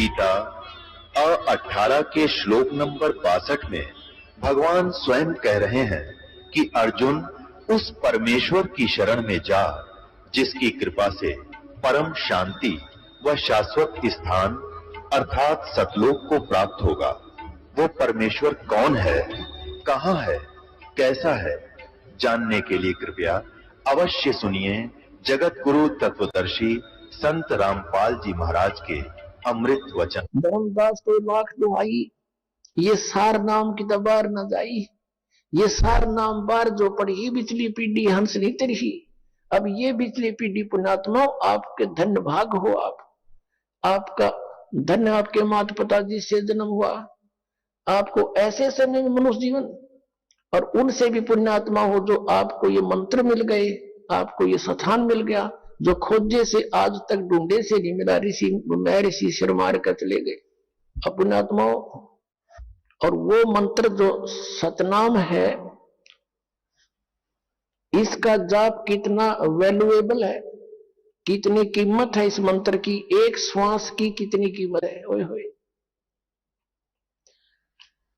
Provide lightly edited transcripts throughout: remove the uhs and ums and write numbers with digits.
गीता 18 के श्लोक नंबर 62 में भगवान स्वयं कह रहे हैं कि अर्जुन उस परमेश्वर की शरण में जा जिसकी कृपा से परम शांति व शाश्वत स्थान अर्थात सतलोक को प्राप्त होगा। वो परमेश्वर कौन है, कहां है, कैसा है, जानने के लिए कृपया अवश्य सुनिए जगत गुरु तत्वदर्शी संत रामपाल जी महाराज के अमृत वचन। धर्मदास को लाख दुहाई, ये सार नाम की दबार न जाई, ये सार नाम बार जो पढ़ी बिचली पीढ़ी हंस नहीं तरही। अब ये बिचली पीढ़ी पुण्यात्मा आपके धन्य भाग हो, आपका धन्य आपके माता पिता जी से जन्म हुआ, आपको ऐसे समय में मनुष्य जीवन, और उनसे भी पुण्यात्मा हो जो आपको ये मंत्र मिल गए, आपको ये स्थान मिल गया जो खोजे से आज तक ढूंढे से नहीं मिला। ऋषि शर्मार कर चले गए पुण्यात्माओं। और वो मंत्र जो सतनाम है, इसका जाप कितना वैल्यूएबल है, कितनी कीमत है इस मंत्र की, एक श्वास की कितनी कीमत है। ओए होए,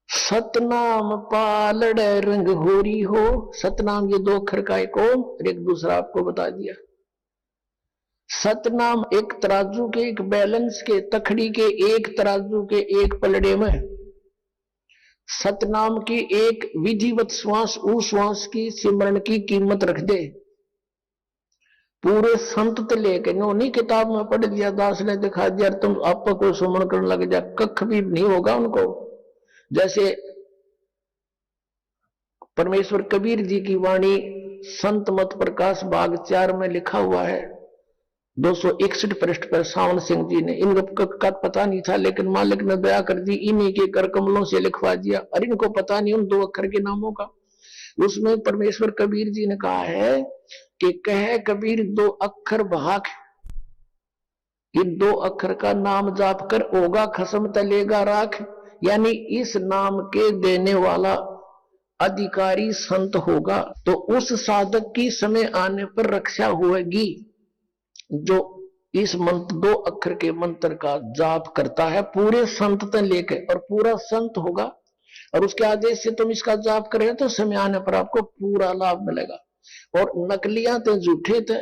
सतनाम पालड़ रंग होरी हो। सतनाम ये दो अक्षर का एक ओम और एक दूसरा आपको बता दिया। सतनाम एक तराजू के, एक बैलेंस के, तखड़ी के एक तराजू के एक पलड़े में सतनाम की एक विधिवत श्वास, उस श्वास की सिमरण की कीमत रख दे। पूरे संत तो लेके नहीं किताब में पढ़ दिया, दास ने दिखा दिया, तुम आपको को सुमन करने लग जा, कख भी नहीं होगा उनको। जैसे परमेश्वर कबीर जी की वाणी संत मत प्रकाश भाग 4 में लिखा हुआ है, 261 पृष्ठ पर सावन सिंह जी ने, इनको का पता नहीं था लेकिन मालिक ने दया कर दी, इन्हीं के कर कमलों से लिखवा दिया, और इनको पता नहीं उन दो अक्षर के नामों का। उसमें परमेश्वर कबीर जी ने कहा है कि कहे कबीर दो अक्षर भाग, इन दो अक्षर का नाम जाप कर होगा खसम तलेगा राख। यानी इस नाम के देने वाला अधिकारी संत होगा तो उस साधक की समय आने पर रक्षा होगी जो इस मंत्र, दो अक्षर के मंत्र का जाप करता है पूरे संत तक लेके, और पूरा संत होगा और उसके आदेश से तुम इसका जाप करें तो समय आने पर आपको पूरा लाभ मिलेगा। और नकलियां थे, झूठे थे,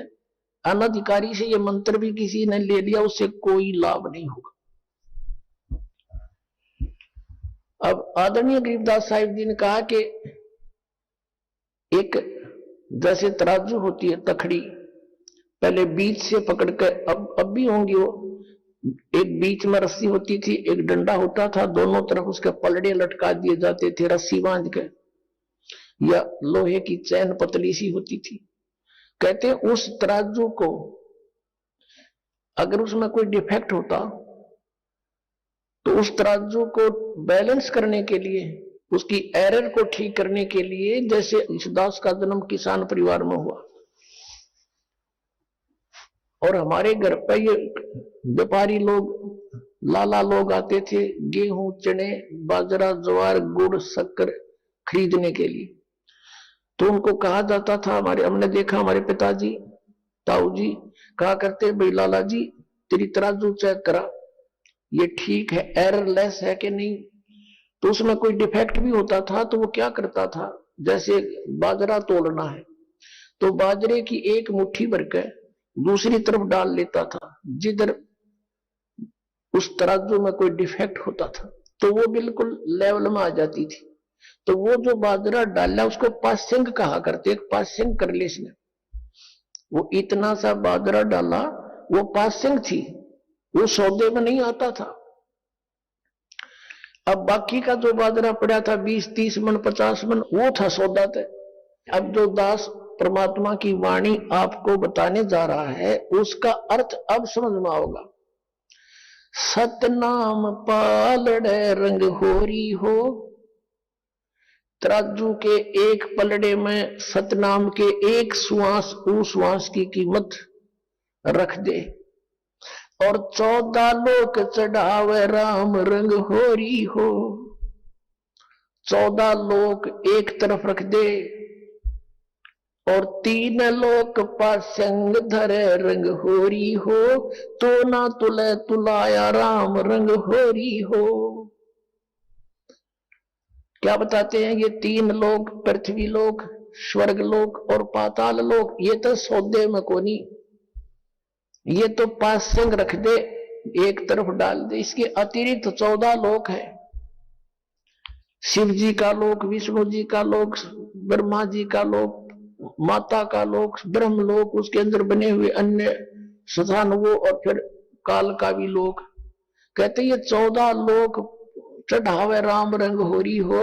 अनधिकारी से ये मंत्र भी किसी ने ले लिया, उससे कोई लाभ नहीं होगा। अब आदरणीय गरीबदास साहिब जी ने कहा कि एक जैसे तराजू होती है तखड़ी, पहले बीच से पकड़ कर, अब भी होंगी वो, एक बीच में रस्सी होती थी, एक डंडा होता था, दोनों तरफ उसके पलड़े लटका दिए जाते थे रस्सी बांध के, या लोहे की चैन पतली सी होती थी। कहते उस तराजू को अगर उसमें कोई डिफेक्ट होता तो उस तराजू को बैलेंस करने के लिए, उसकी एरर को ठीक करने के लिए, जैसे ईशदास का जन्म किसान परिवार में हुआ और हमारे घर पर ये व्यापारी लोग, लाला लोग आते थे गेहूं, चने, बाजरा, ज्वार, गुड़, शक्कर खरीदने के लिए, तो उनको कहा जाता था, हमने देखा हमारे पिताजी ताऊ जी कहा करते, भाई लाला जी तेरी तराजू चेक करा, ये ठीक है, एररलेस है कि नहीं। तो उसमें कोई डिफेक्ट भी होता था तो वो क्या करता था, जैसे बाजरा तोलना है तो बाजरे की एक मुट्ठी भरकर दूसरी तरफ डाल लेता था, जिधर उस तराजू में कोई डिफेक्ट होता था तो वो बिल्कुल लेवल में आ जाती थी। तो वो जो बाजरा डाला उसको पासिंग कहा करते, एक पासिंग कर ले इसने, वो इतना सा बाजरा डाला, वो पासिंग थी, वो सौदे में नहीं आता था। अब बाकी का जो बाजरा पड़ा था 20-30 मन 50 मन, वो था सौदा थे। अब जो दास परमात्मा की वाणी आपको बताने जा रहा है उसका अर्थ अब समझ में आओगा। सतनाम पालड़े रंग होरी हो, तराजू के एक पलड़े में सतनाम के एक श्वास, उस श्वास की कीमत रख दे, और 14 लोक चढ़ावे राम रंग होरी हो। 14 लोक एक तरफ रख दे और तीन लोक पासंग धरे रंग होरी हो, तो ना तुले तुलाया राम रंग होरी हो। क्या बताते हैं? ये तीन लोक, पृथ्वी लोक, स्वर्ग लोक और पाताल लोक, ये तो सौदे में कोनी, ये तो पासंग रख दे, एक तरफ डाल दे। इसके अतिरिक्त 14 लोक है। शिव जी का लोक, विष्णु जी का लोक, ब्रह्मा जी का लोक, माता का लोक, ब्रह्म लोक, उसके अंदर बने हुए अन्य स्थान वो, और फिर काल का भी लोक। कहते ये 14 लोक चढ़ावे राम रंग होरी हो,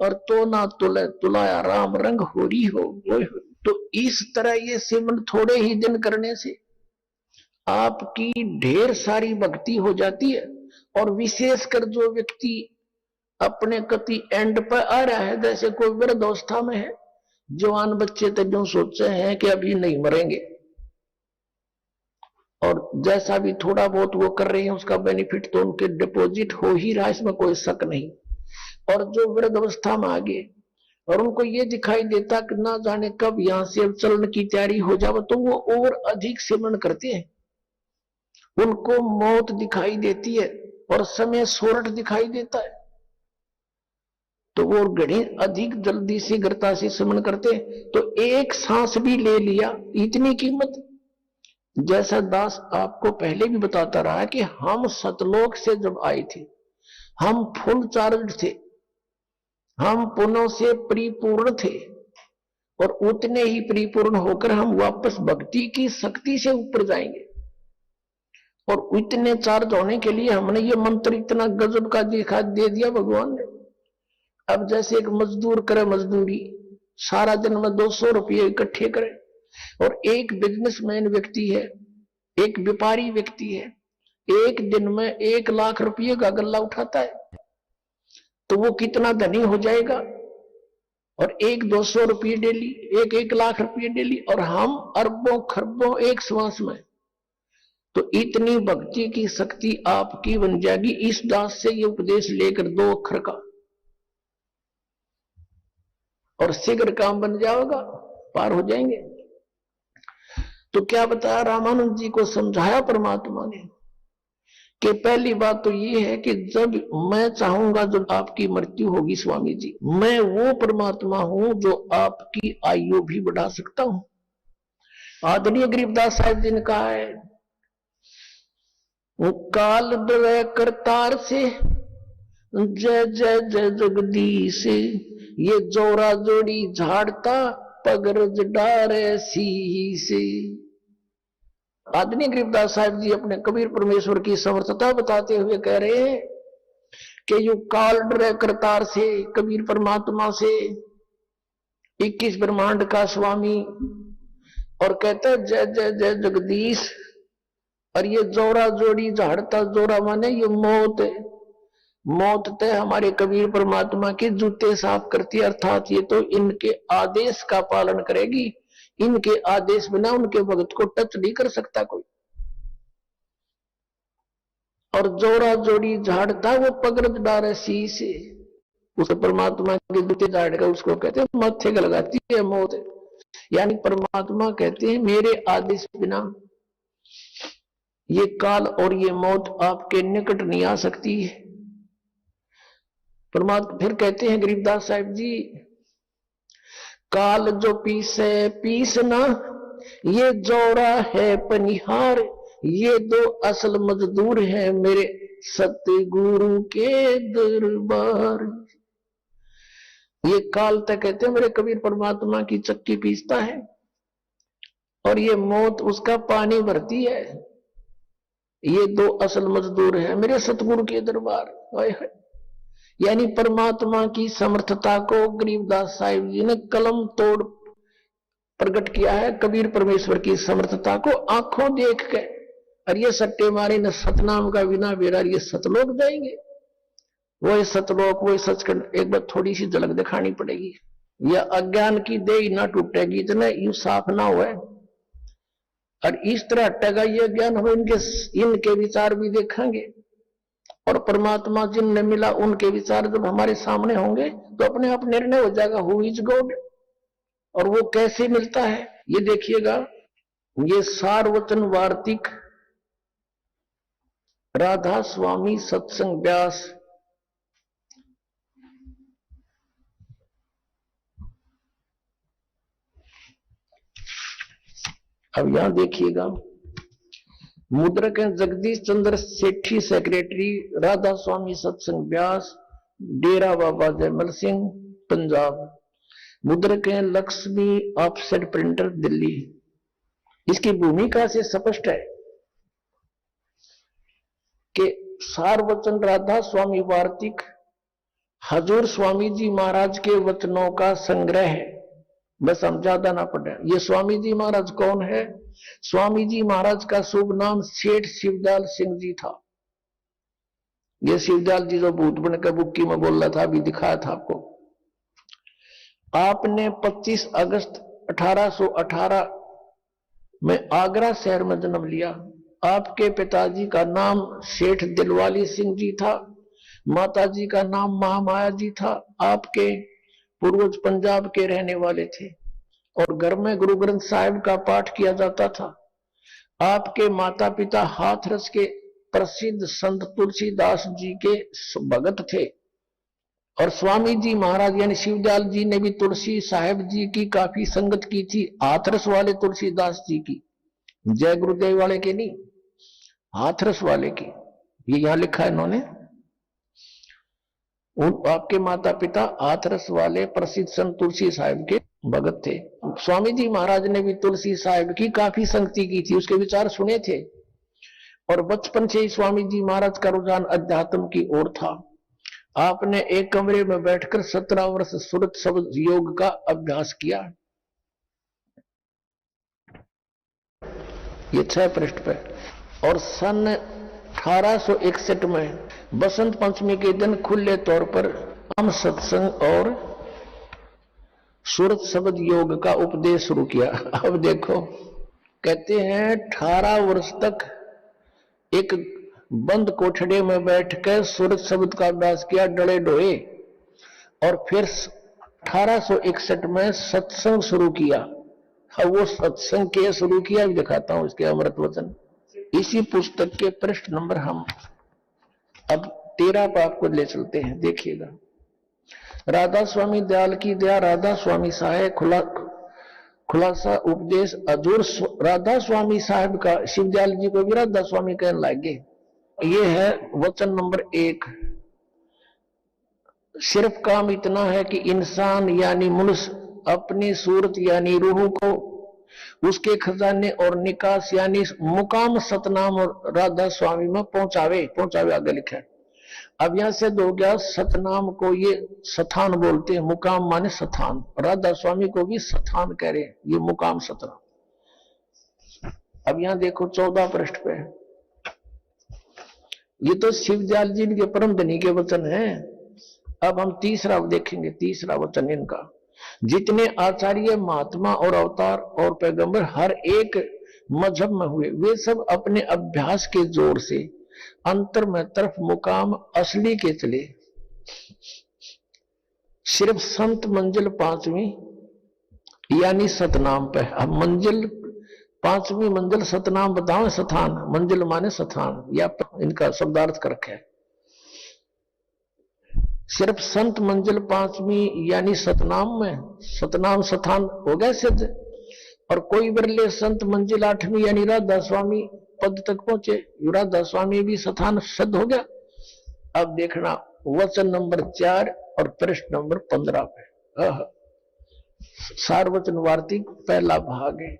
और तो ना तुले तुलाया राम रंग होरी हो। तो इस तरह ये सिमरन थोड़े ही दिन करने से आपकी ढेर सारी भक्ति हो जाती है। और विशेषकर जो व्यक्ति अपने कति एंड पर आ रहा है, जैसे कोई वृद्धावस्था में है, जवान बच्चे तक जो सोचे हैं कि अभी नहीं मरेंगे, और जैसा भी थोड़ा बहुत वो कर रहे हैं उसका बेनिफिट तो उनके डिपॉजिट हो ही रहा है, इसमें कोई शक नहीं। और जो वृद्ध अवस्था में आ गए और उनको ये दिखाई देता कि ना जाने कब यहां से चलने की तैयारी हो जाए, तो वो और अधिक सिमरन करते हैं। उनको मौत दिखाई देती है और समय सोरठ दिखाई देता है, तो वो घड़ी अधिक जल्दी से शीघ्रता से सिमरन करते हैं। तो एक सांस भी ले लिया, इतनी कीमत। जैसा दास आपको पहले भी बताता रहा कि हम सतलोक से जब आए थे, हम फुल चार्ज थे, हम पुनः से परिपूर्ण थे, और उतने ही परिपूर्ण होकर हम वापस भक्ति की शक्ति से ऊपर जाएंगे। और इतने चार्ज होने के लिए हमने ये मंत्र इतना गजब का दिखा दे दिया भगवान ने। अब जैसे एक मजदूर करे मजदूरी, सारा दिन में 200 रुपये इकट्ठे करे, और एक बिजनेसमैन व्यक्ति है, एक व्यापारी व्यक्ति है, एक दिन में 1 लाख रुपये का गल्ला उठाता है, तो वो कितना धनी हो जाएगा। और एक 200 रुपये डेली, एक 1 लाख रुपये डेली, और हम अरबों खरबों एक श्वास में। तो इतनी भक्ति की शक्ति आपकी बन जाएगी इस दास से ये उपदेश लेकर 2 अक्षर का, और शीघ्र काम बन जाएगा, पार हो जाएंगे। तो क्या बताया रामानंद जी को समझाया परमात्मा ने कि पहली बात तो ये है कि जब मैं चाहूंगा, जब आपकी मृत्यु होगी स्वामी जी, मैं वो परमात्मा हूं जो आपकी आयु भी बढ़ा सकता हूं। आदरणीय गरीबदास साहब जी ने कहा है, काल डरे करतार से जय जय जय जगदीश, ये जोरा जोड़ी झाड़ता पगरज डारे सी से। आदरणीय गरीबदास साहब जी अपने कबीर परमेश्वर की समर्थता बताते हुए कह रहे हैं कि यू काल डरे करतार से, कबीर परमात्मा से, 21 ब्रह्मांड का स्वामी, और कहता है जय जय जय जगदीश। और ये जोरा जोड़ी झाड़ता, जोरा माने ये मौत है, मौत तय हमारे कबीर परमात्मा के जूते साफ करती है, अर्थात ये तो इनके आदेश का पालन करेगी, इनके आदेश बिना उनके भगत को टच नहीं कर सकता कोई। और जोरा जोड़ी झाड़ता वो पगरज डारे सी से, उस परमात्मा के जूते झाड़कर उसको कहते हैं माथे का लगाती है मौत। यानी परमात्मा कहते हैं मेरे आदेश बिना ये काल और ये मौत आपके निकट नहीं आ सकती है। परमात्मा फिर कहते हैं गरीबदास साहब जी, काल जो पीसे पीसना, ये जोड़ा है पनिहार, ये 2 असल मजदूर हैं मेरे सतगुरु के दरबार। ये काल तक कहते हैं मेरे कबीर परमात्मा की चक्की पीसता है, और ये मौत उसका पानी भरती है। ये 2 असल मजदूर हैं मेरे सतगुरु के दरबार। यानी परमात्मा की समर्थता को गरीबदास साहिब जी ने कलम तोड़ प्रकट किया है, कबीर परमेश्वर की समर्थता को आंखों देख के। और ये सट्टे मारे न सतनाम का बिना बेरा, ये सतलोक जाएंगे। वो सतलोक, वो सचखंड, एक बार थोड़ी सी झलक दिखानी पड़ेगी, या अज्ञान की देह ना टूटेगी, इतना यूं साफ ना हुआ। और इस तरह हटेगा ये ज्ञान, हो इनके विचार भी देखेंगे, और परमात्मा जिनने मिला उनके विचार जब हमारे सामने होंगे तो अपने आप निर्णय हो जाएगा हु इज गॉड। और वो कैसे मिलता है ये देखिएगा। ये सारवचन वार्तिक राधा स्वामी सत्संग व्यास, अब यहां देखिएगा मुद्रक हैं जगदीश चंद्र सेठी सेक्रेटरी, राधा स्वामी सत्संग व्यास, डेरा बाबा जयमल सिंह पंजाब। मुद्रक हैं लक्ष्मी ऑफसेट प्रिंटर दिल्ली। इसकी भूमिका से स्पष्ट है कि सारवचन राधा स्वामी वार्तिक हजूर स्वामी जी महाराज के वचनों का संग्रह है। बस हम ज्यादा ना पढ़े। ये स्वामी जी महाराज कौन है? स्वामी जी महाराज का शुभ नाम सेठ शिवदयाल सिंह जी था। ये शिवदयाल जी जो भूत बनकर बुक्की में बोल रहा था, अभी दिखाया था आपको। आपने 25 अगस्त 1818 में आगरा शहर में जन्म लिया। आपके पिताजी का नाम सेठ दिलवाली सिंह जी था, माताजी का नाम महामाया जी था। आपके पूर्वज पंजाब के रहने वाले थे और घर में गुरु ग्रंथ साहिब का पाठ किया जाता था। आपके माता पिता हाथरस के प्रसिद्ध संत तुलसीदास जी के भगत थे और स्वामी जी महाराज यानी शिवदयाल जी ने भी तुलसी साहिब जी की काफी संगत की थी। हाथरस वाले तुलसीदास जी की, जय गुरुदेव वाले के नहीं, हाथरस वाले की। ये यहां लिखा है इन्होंने। आपके माता पिता हाथरस वाले प्रसिद्ध संत तुलसी साहिब के भगत थे। स्वामी जी महाराज ने भी तुलसी साहिब की काफी संगति की थी, उसके विचार सुने थे और बचपन से ही स्वामी जी महाराज का रुझान अध्यात्म की ओर था। आपने एक कमरे में बैठकर 17 वर्ष सुरत शब्द योग का अभ्यास किया। ये 6 पृष्ठ पे। और सन 1861 में बसंत पंचमी के दिन खुले तौर पर हम सत्संग और सूरत शब्द योग का उपदेश शुरू किया। अब देखो, कहते हैं 18 वर्ष तक एक बंद कोठड़े में बैठकर सूरत शब्द का अभ्यास किया, डरे डोए, और फिर 1861 में सत्संग शुरू किया। अब वो सत्संग के शुरू किया, भी दिखाता हूं इसके अमृत वचन। इसी पुस्तक के पृष्ठ नंबर हम अब 13 पर आपको ले चलते हैं, देखिएगा। राधा स्वामी दयाल की दया, राधा स्वामी साहेब खुलासा उपदेश हजूर राधा स्वामी साहब का। शिवदयाल जी को भी राधा स्वामी कहने लगे। ये है वचन नंबर 1। सिर्फ काम इतना है कि इंसान यानी मनुष्य अपनी सूरत यानी रूह को उसके खजाने और निकास यानी मुकाम सतनाम और राधा स्वामी में पहुंचावे आगे लिखा है। अब यहां से हो गया, सतनाम को ये स्थान बोलते हैं, मुकाम माने स्थान। राधा स्वामी को भी स्थान कह रहे हैं, ये मुकाम सतनाम। अब यहां देखो 14 पृष्ठ पे, ये तो शिवदयाल जी के परम धनी के वचन हैं। अब हम तीसरा देखेंगे, तीसरा वचन इनका। जितने आचार्य महात्मा और अवतार और पैगंबर हर एक मजहब में हुए, वे सब अपने अभ्यास के जोर से अंतर में तरफ मुकाम असली के चले। सिर्फ संत मंजिल 5वीं यानी सतनाम पे। अब मंजिल 5वीं मंजिल सतनाम बताओ, स्थान, मंजिल माने स्थान, या इनका शब्दार्थ कर रखा है। सिर्फ संत मंजिल 5वीं यानी सतनाम में, सतनाम स्थान हो गया सिद्ध। और कोई बिरले संत मंजिल 8वीं यानी राधा स्वामी पद तक पहुंचे, राधा स्वामी भी स्थान सिद्ध हो गया। अब देखना वचन नंबर 4 और पृष्ठ नंबर 15 पे सारवचन वार्तिक पहला भाग है।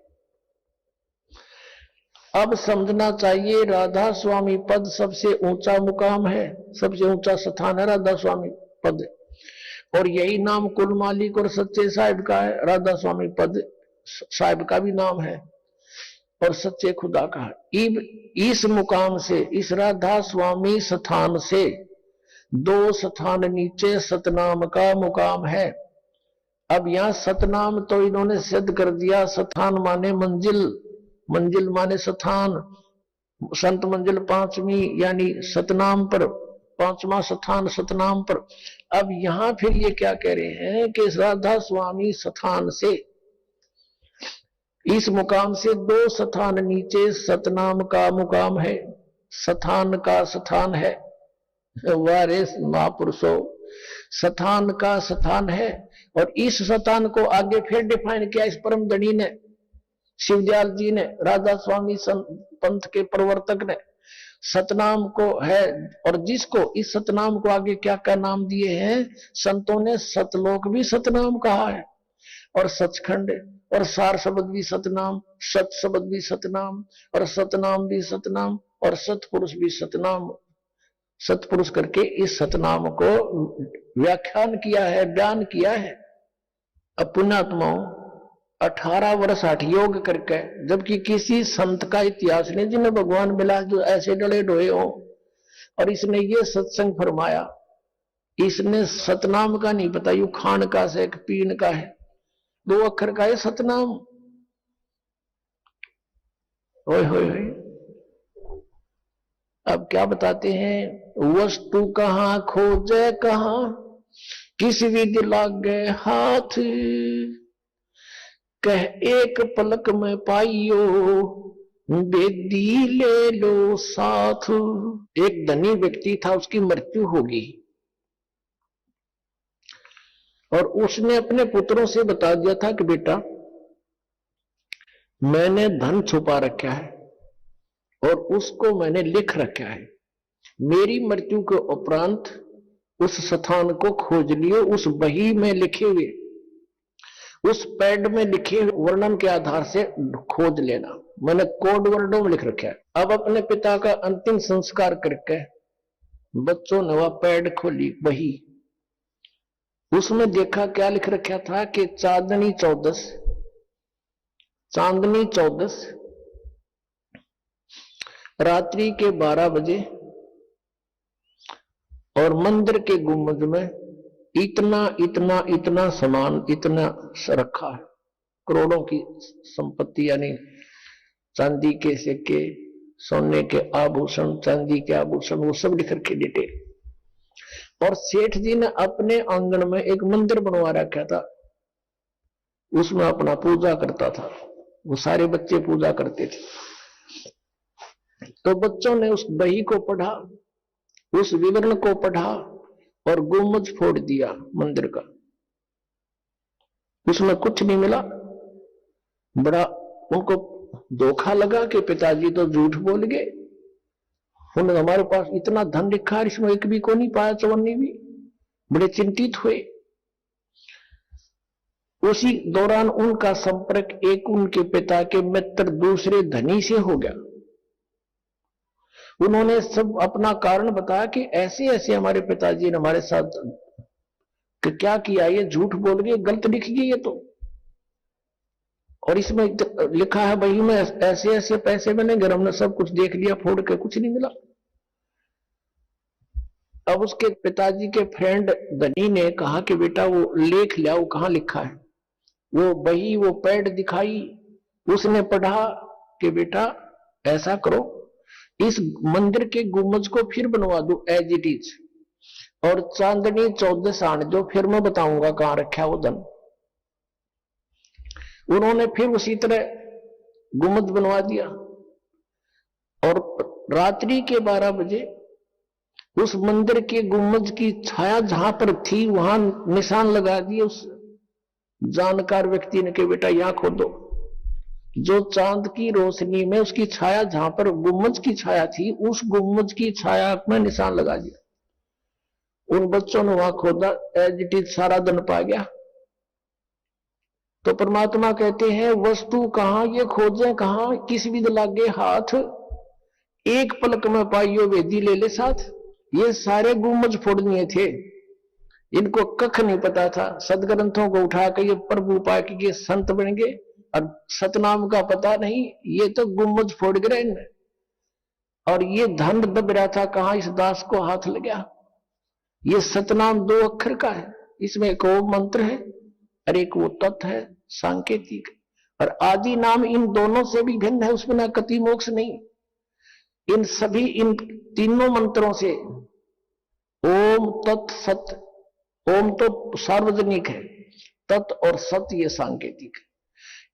अब समझना चाहिए, राधा स्वामी पद सबसे ऊंचा मुकाम है, सबसे ऊंचा स्थान है राधा स्वामी पद, और यही नाम कुल मालिक और सच्चे साहिब का है। राधा स्वामी पद साहिब का भी नाम है और सच्चे खुदा का है। इस मुकाम से, इस राधा स्वामी स्थान से 2 स्थान नीचे सतनाम का मुकाम है। अब यहां सतनाम तो इन्होंने सिद्ध कर दिया, स्थान माने मंजिल, मंजिल माने स्थान। संत मंजिल 5वीं यानी सतनाम पर, 5वां स्थान सतनाम पर। अब यहां फिर ये क्या कह रहे हैं कि राधा स्वामी स्थान से इस मुकाम से 2 स्थान नीचे सतनाम का मुकाम है, स्थान का स्थान है। वारे महापुरुषों, स्थान का स्थान है। और इस स्थान को आगे फिर डिफाइन किया इस परम धनी ने, शिवदयाल जी ने, राधा स्वामी पंथ के प्रवर्तक ने। सतनाम को है, और जिसको इस सतनाम को आगे क्या क्या नाम दिए हैं संतों ने, सतलोक भी सतनाम कहा है, और सचखंड, और सार शब्द भी सतनाम, सत शब्द भी सतनाम, और सतनाम भी सतनाम, और सतपुरुष भी सतनाम। सतपुरुष करके इस सतनाम को व्याख्यान किया है, बयान किया है। अब पुण्यात्माओं, 18 वर्ष हठ योग करके, जबकि किसी संत का इतिहास नहीं जिन्हें भगवान मिला जो ऐसे डले ढोए हो, और इसने ये सत्संग फरमाया। इसने सतनाम का नहीं पता, यू खान का से पीन का है, 2 अक्षर का है सतनाम। ओए होए होए। अब क्या बताते हैं, वस्तु कहां खोजे कहां, किस विधि लागे हाथ, कह एक पलक में पाइयो, बेदी ले लो साथ। एक धनी व्यक्ति था, उसकी मृत्यु होगी, और उसने अपने पुत्रों से बता दिया था कि बेटा मैंने धन छुपा रखा है और उसको मैंने लिख रखा है, मेरी मृत्यु के उपरांत उस स्थान को खोज लियो, उस बही में लिखे हुए, उस पैड में लिखे वर्णन के आधार से खोज लेना। मैंने कोड वर्डों में लिख रखा है। अब अपने पिता का अंतिम संस्कार करके बच्चों ने वह पैड खोली, बही, उसमें देखा क्या लिख रखा था कि चांदनी 14 रात्रि के 12 बजे और मंदिर के गुंबद में इतना इतना इतना सामान इतना रखा है, करोड़ों की संपत्ति, यानी चांदी के सिक्के, सोने के आभूषण, चांदी के आभूषण, वो सब लिख रखे डिटेल। और सेठ जी ने अपने आंगन में एक मंदिर बनवा रखा था, उसमें अपना पूजा करता था, वो सारे बच्चे पूजा करते थे। तो बच्चों ने उस बही को पढ़ा, उस विवरण को पढ़ा और गुम्बद फोड़ दिया मंदिर का, उसमें कुछ नहीं मिला। बड़ा उनको धोखा लगा कि पिताजी तो झूठ बोल गए, उन्होंने हमारे पास इतना धन लिखा है, इसमें एक भी को नहीं पाया, चवन्नी भी। बड़े चिंतित हुए। उसी दौरान उनका संपर्क एक उनके पिता के मित्र दूसरे धनी से हो गया। उन्होंने सब अपना कारण बताया कि ऐसे ऐसे हमारे पिताजी ने हमारे साथ कि क्या किया, ये झूठ बोल गए, गलत लिख गए ये तो, और इसमें लिखा है भाई में ऐसे ऐसे पैसे बनेंगे, हमने सब कुछ देख लिया, फोड़ के कुछ नहीं मिला। अब उसके पिताजी के फ्रेंड धनी ने कहा कि बेटा वो लेख लिया, वो कहां लिखा है, वो बही, वो पैड दिखाई, उसने पढ़ा कि बेटा ऐसा करो, इस मंदिर के गुम्बद को फिर बनवा दो एज इट इज, और चांदनी 14 आने दो, फिर मैं बताऊंगा कहां रखा वो धन। उन्होंने फिर उसी तरह गुम्बद बनवा दिया, और रात्रि के 12 बजे उस मंदिर के गुम्बद की छाया जहां पर थी वहां निशान लगा दिए उस जानकार व्यक्ति ने कि बेटा यहां खोदो। जो चांद की रोशनी में उसकी छाया जहां पर गुम्बद की छाया थी, उस गुम्बद की छाया में निशान लगा दिया। उन बच्चों ने वहां खोदा, एज इट इज सारा धन पा गया। तो परमात्मा कहते हैं वस्तु कहां ये खोजे कहां, किस विध लागे हाथ, एक पलक में पाइयो वेदी ले ले साथ। ये सारे गुम्बद फोड़ने थे, इनको कख नहीं पता था। सदग्रंथों को उठा के ये प्रभु पा के ये संत बन गए, और सतनाम का पता नहीं, ये तो गुम्बद फोड़ गए इनने। और ये धन दब रहा था, कहां इस दास को हाथ लग गया। ये सतनाम 2 अक्षर का है, इसमें एक ओम मंत्र है और एक वो तत् है सांकेतिक, और आदि नाम इन दोनों से भी भिन्न है, उसमें ना कति मोक्ष नहीं। इन सभी इन तीनों मंत्रों से ओम तत् सत, ओम तो सार्वजनिक है, तत् और सत ये सांकेतिक है।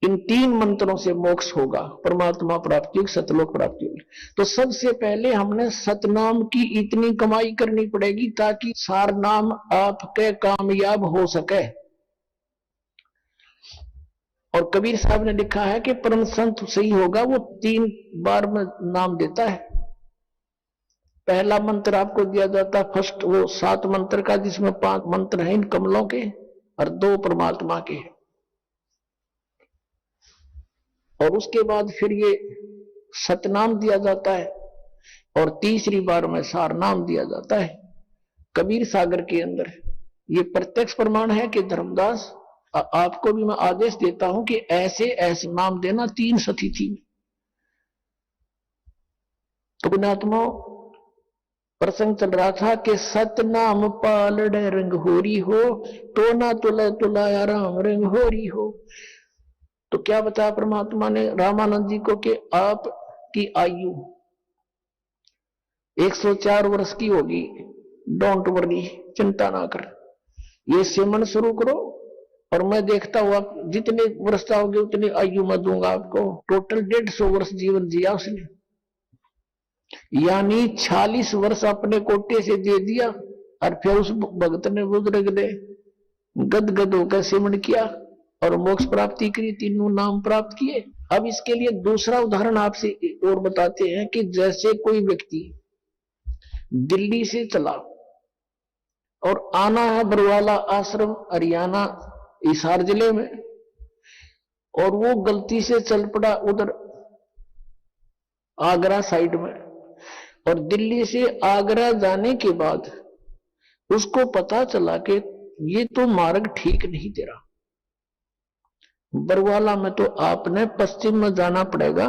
इन 3 मंत्रों से मोक्ष होगा, परमात्मा प्राप्ति होगी, सतलोक प्राप्ति होगी। तो सबसे पहले हमने सतनाम की इतनी कमाई करनी पड़ेगी ताकि सार नाम आपके कामयाब हो सके। और कबीर साहब ने लिखा है कि परम संत सही होगा वो 3 बार में नाम देता है। पहला मंत्र आपको दिया जाता है फर्स्ट, वो 7 मंत्र का, जिसमें 5 मंत्र हैं इन कमलों के और 2 परमात्मा के। और उसके बाद फिर ये सतनाम दिया जाता है और तीसरी बार में सार नाम दिया जाता है। कबीर सागर के अंदर ये प्रत्यक्ष प्रमाण है कि धर्मदास आपको भी मैं आदेश देता हूं कि ऐसे ऐसे नाम देना 3 सतिथि में। तो पुण्यात्मा प्रसंग चल रहा था कि सतनाम पालड़े रंग होरी हो, तो ना तुला तुलाया राम रंग होरी हो। तो क्या बताया परमात्मा ने रामानंद जी को कि आपकी आयु 104 वर्ष की होगी, डोंट वरी, चिंता ना कर, ये सिमरन शुरू करो और मैं देखता हूं आप जितने वर्ष चाहोगे उतनी आयु मैं दूंगा आपको। टोटल 150 वर्ष जीवन जिया उसने, यानी 46 वर्ष अपने कोटे से दे दिया। और फिर उस भक्त ने बुजुर्ग ने गदगद होकर सिमरन किया और मोक्ष प्राप्ति करी, 3 नाम प्राप्त किए। अब इसके लिए दूसरा उदाहरण आपसे और बताते हैं कि जैसे कोई व्यक्ति दिल्ली से चला और आना है बरवाला आश्रम हरियाणा हिसार जिले में, और वो गलती से चल पड़ा उधर आगरा साइड में, और दिल्ली से आगरा जाने के बाद उसको पता चला कि ये तो मार्ग ठीक नहीं तेरा, बरवाला में तो आपने पश्चिम में जाना पड़ेगा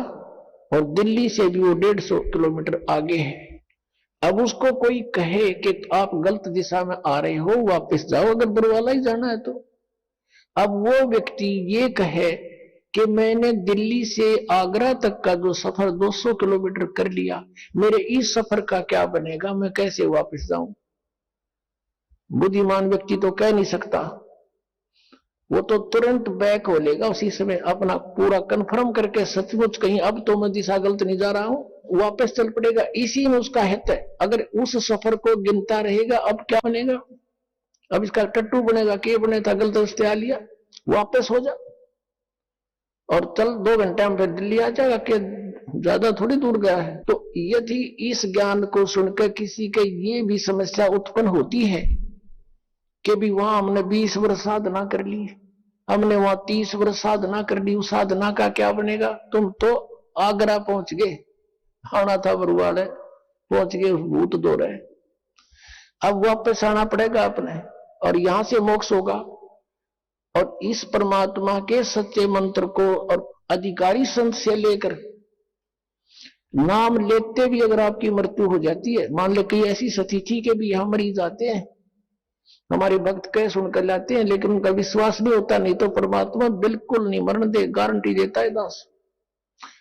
और दिल्ली से भी वो 150 किलोमीटर आगे है। अब उसको कोई कहे कि आप गलत दिशा में आ रहे हो, वापस जाओ अगर बरवाला ही जाना है तो। अब वो व्यक्ति ये कहे कि मैंने दिल्ली से आगरा तक का जो सफर 200 किलोमीटर कर लिया, मेरे इस सफर का क्या बनेगा, मैं कैसे वापस जाऊं। बुद्धिमान व्यक्ति तो कह नहीं सकता, वो तो तुरंत बैक हो लेगा उसी समय, अपना पूरा कंफर्म करके सचमुच कहीं अब तो मैं दिशा गलत नहीं जा रहा हूं, वापस चल पड़ेगा। इसी में उसका हित है। अगर उस सफर को गिनता रहेगा अब क्या बनेगा, अब इसका टट्टू बनेगा कि बने था गलत रास्ते आ लिया, वापस हो जा और चल 2 घंटे में फिर दिल्ली आ जाएगा कि ज्यादा थोड़ी दूर गया है। तो यदि इस ज्ञान को सुनकर किसी के ये भी समस्या उत्पन्न होती है कि भी वहां हमने 20 वर्ष साधना कर ली, हमने वहां 30 वर्ष साधना कर ली, उस साधना का क्या बनेगा, तुम तो आगरा पहुंच गए, आना था बरवाले पहुंच गए, भूत दो रहे, अब वापस आना पड़ेगा अपने और यहां से मोक्ष होगा। और इस परमात्मा के सच्चे मंत्र को और अधिकारी संत से लेकर नाम लेते भी अगर आपकी मृत्यु हो जाती है, मान ले कई ऐसी स्थिति के भी यहां मरीज आते हैं, हमारे भक्त कह सुनकर लाते हैं लेकिन उनका विश्वास नहीं होता, नहीं तो परमात्मा बिल्कुल नहीं मरण दे, गारंटी देता है दास।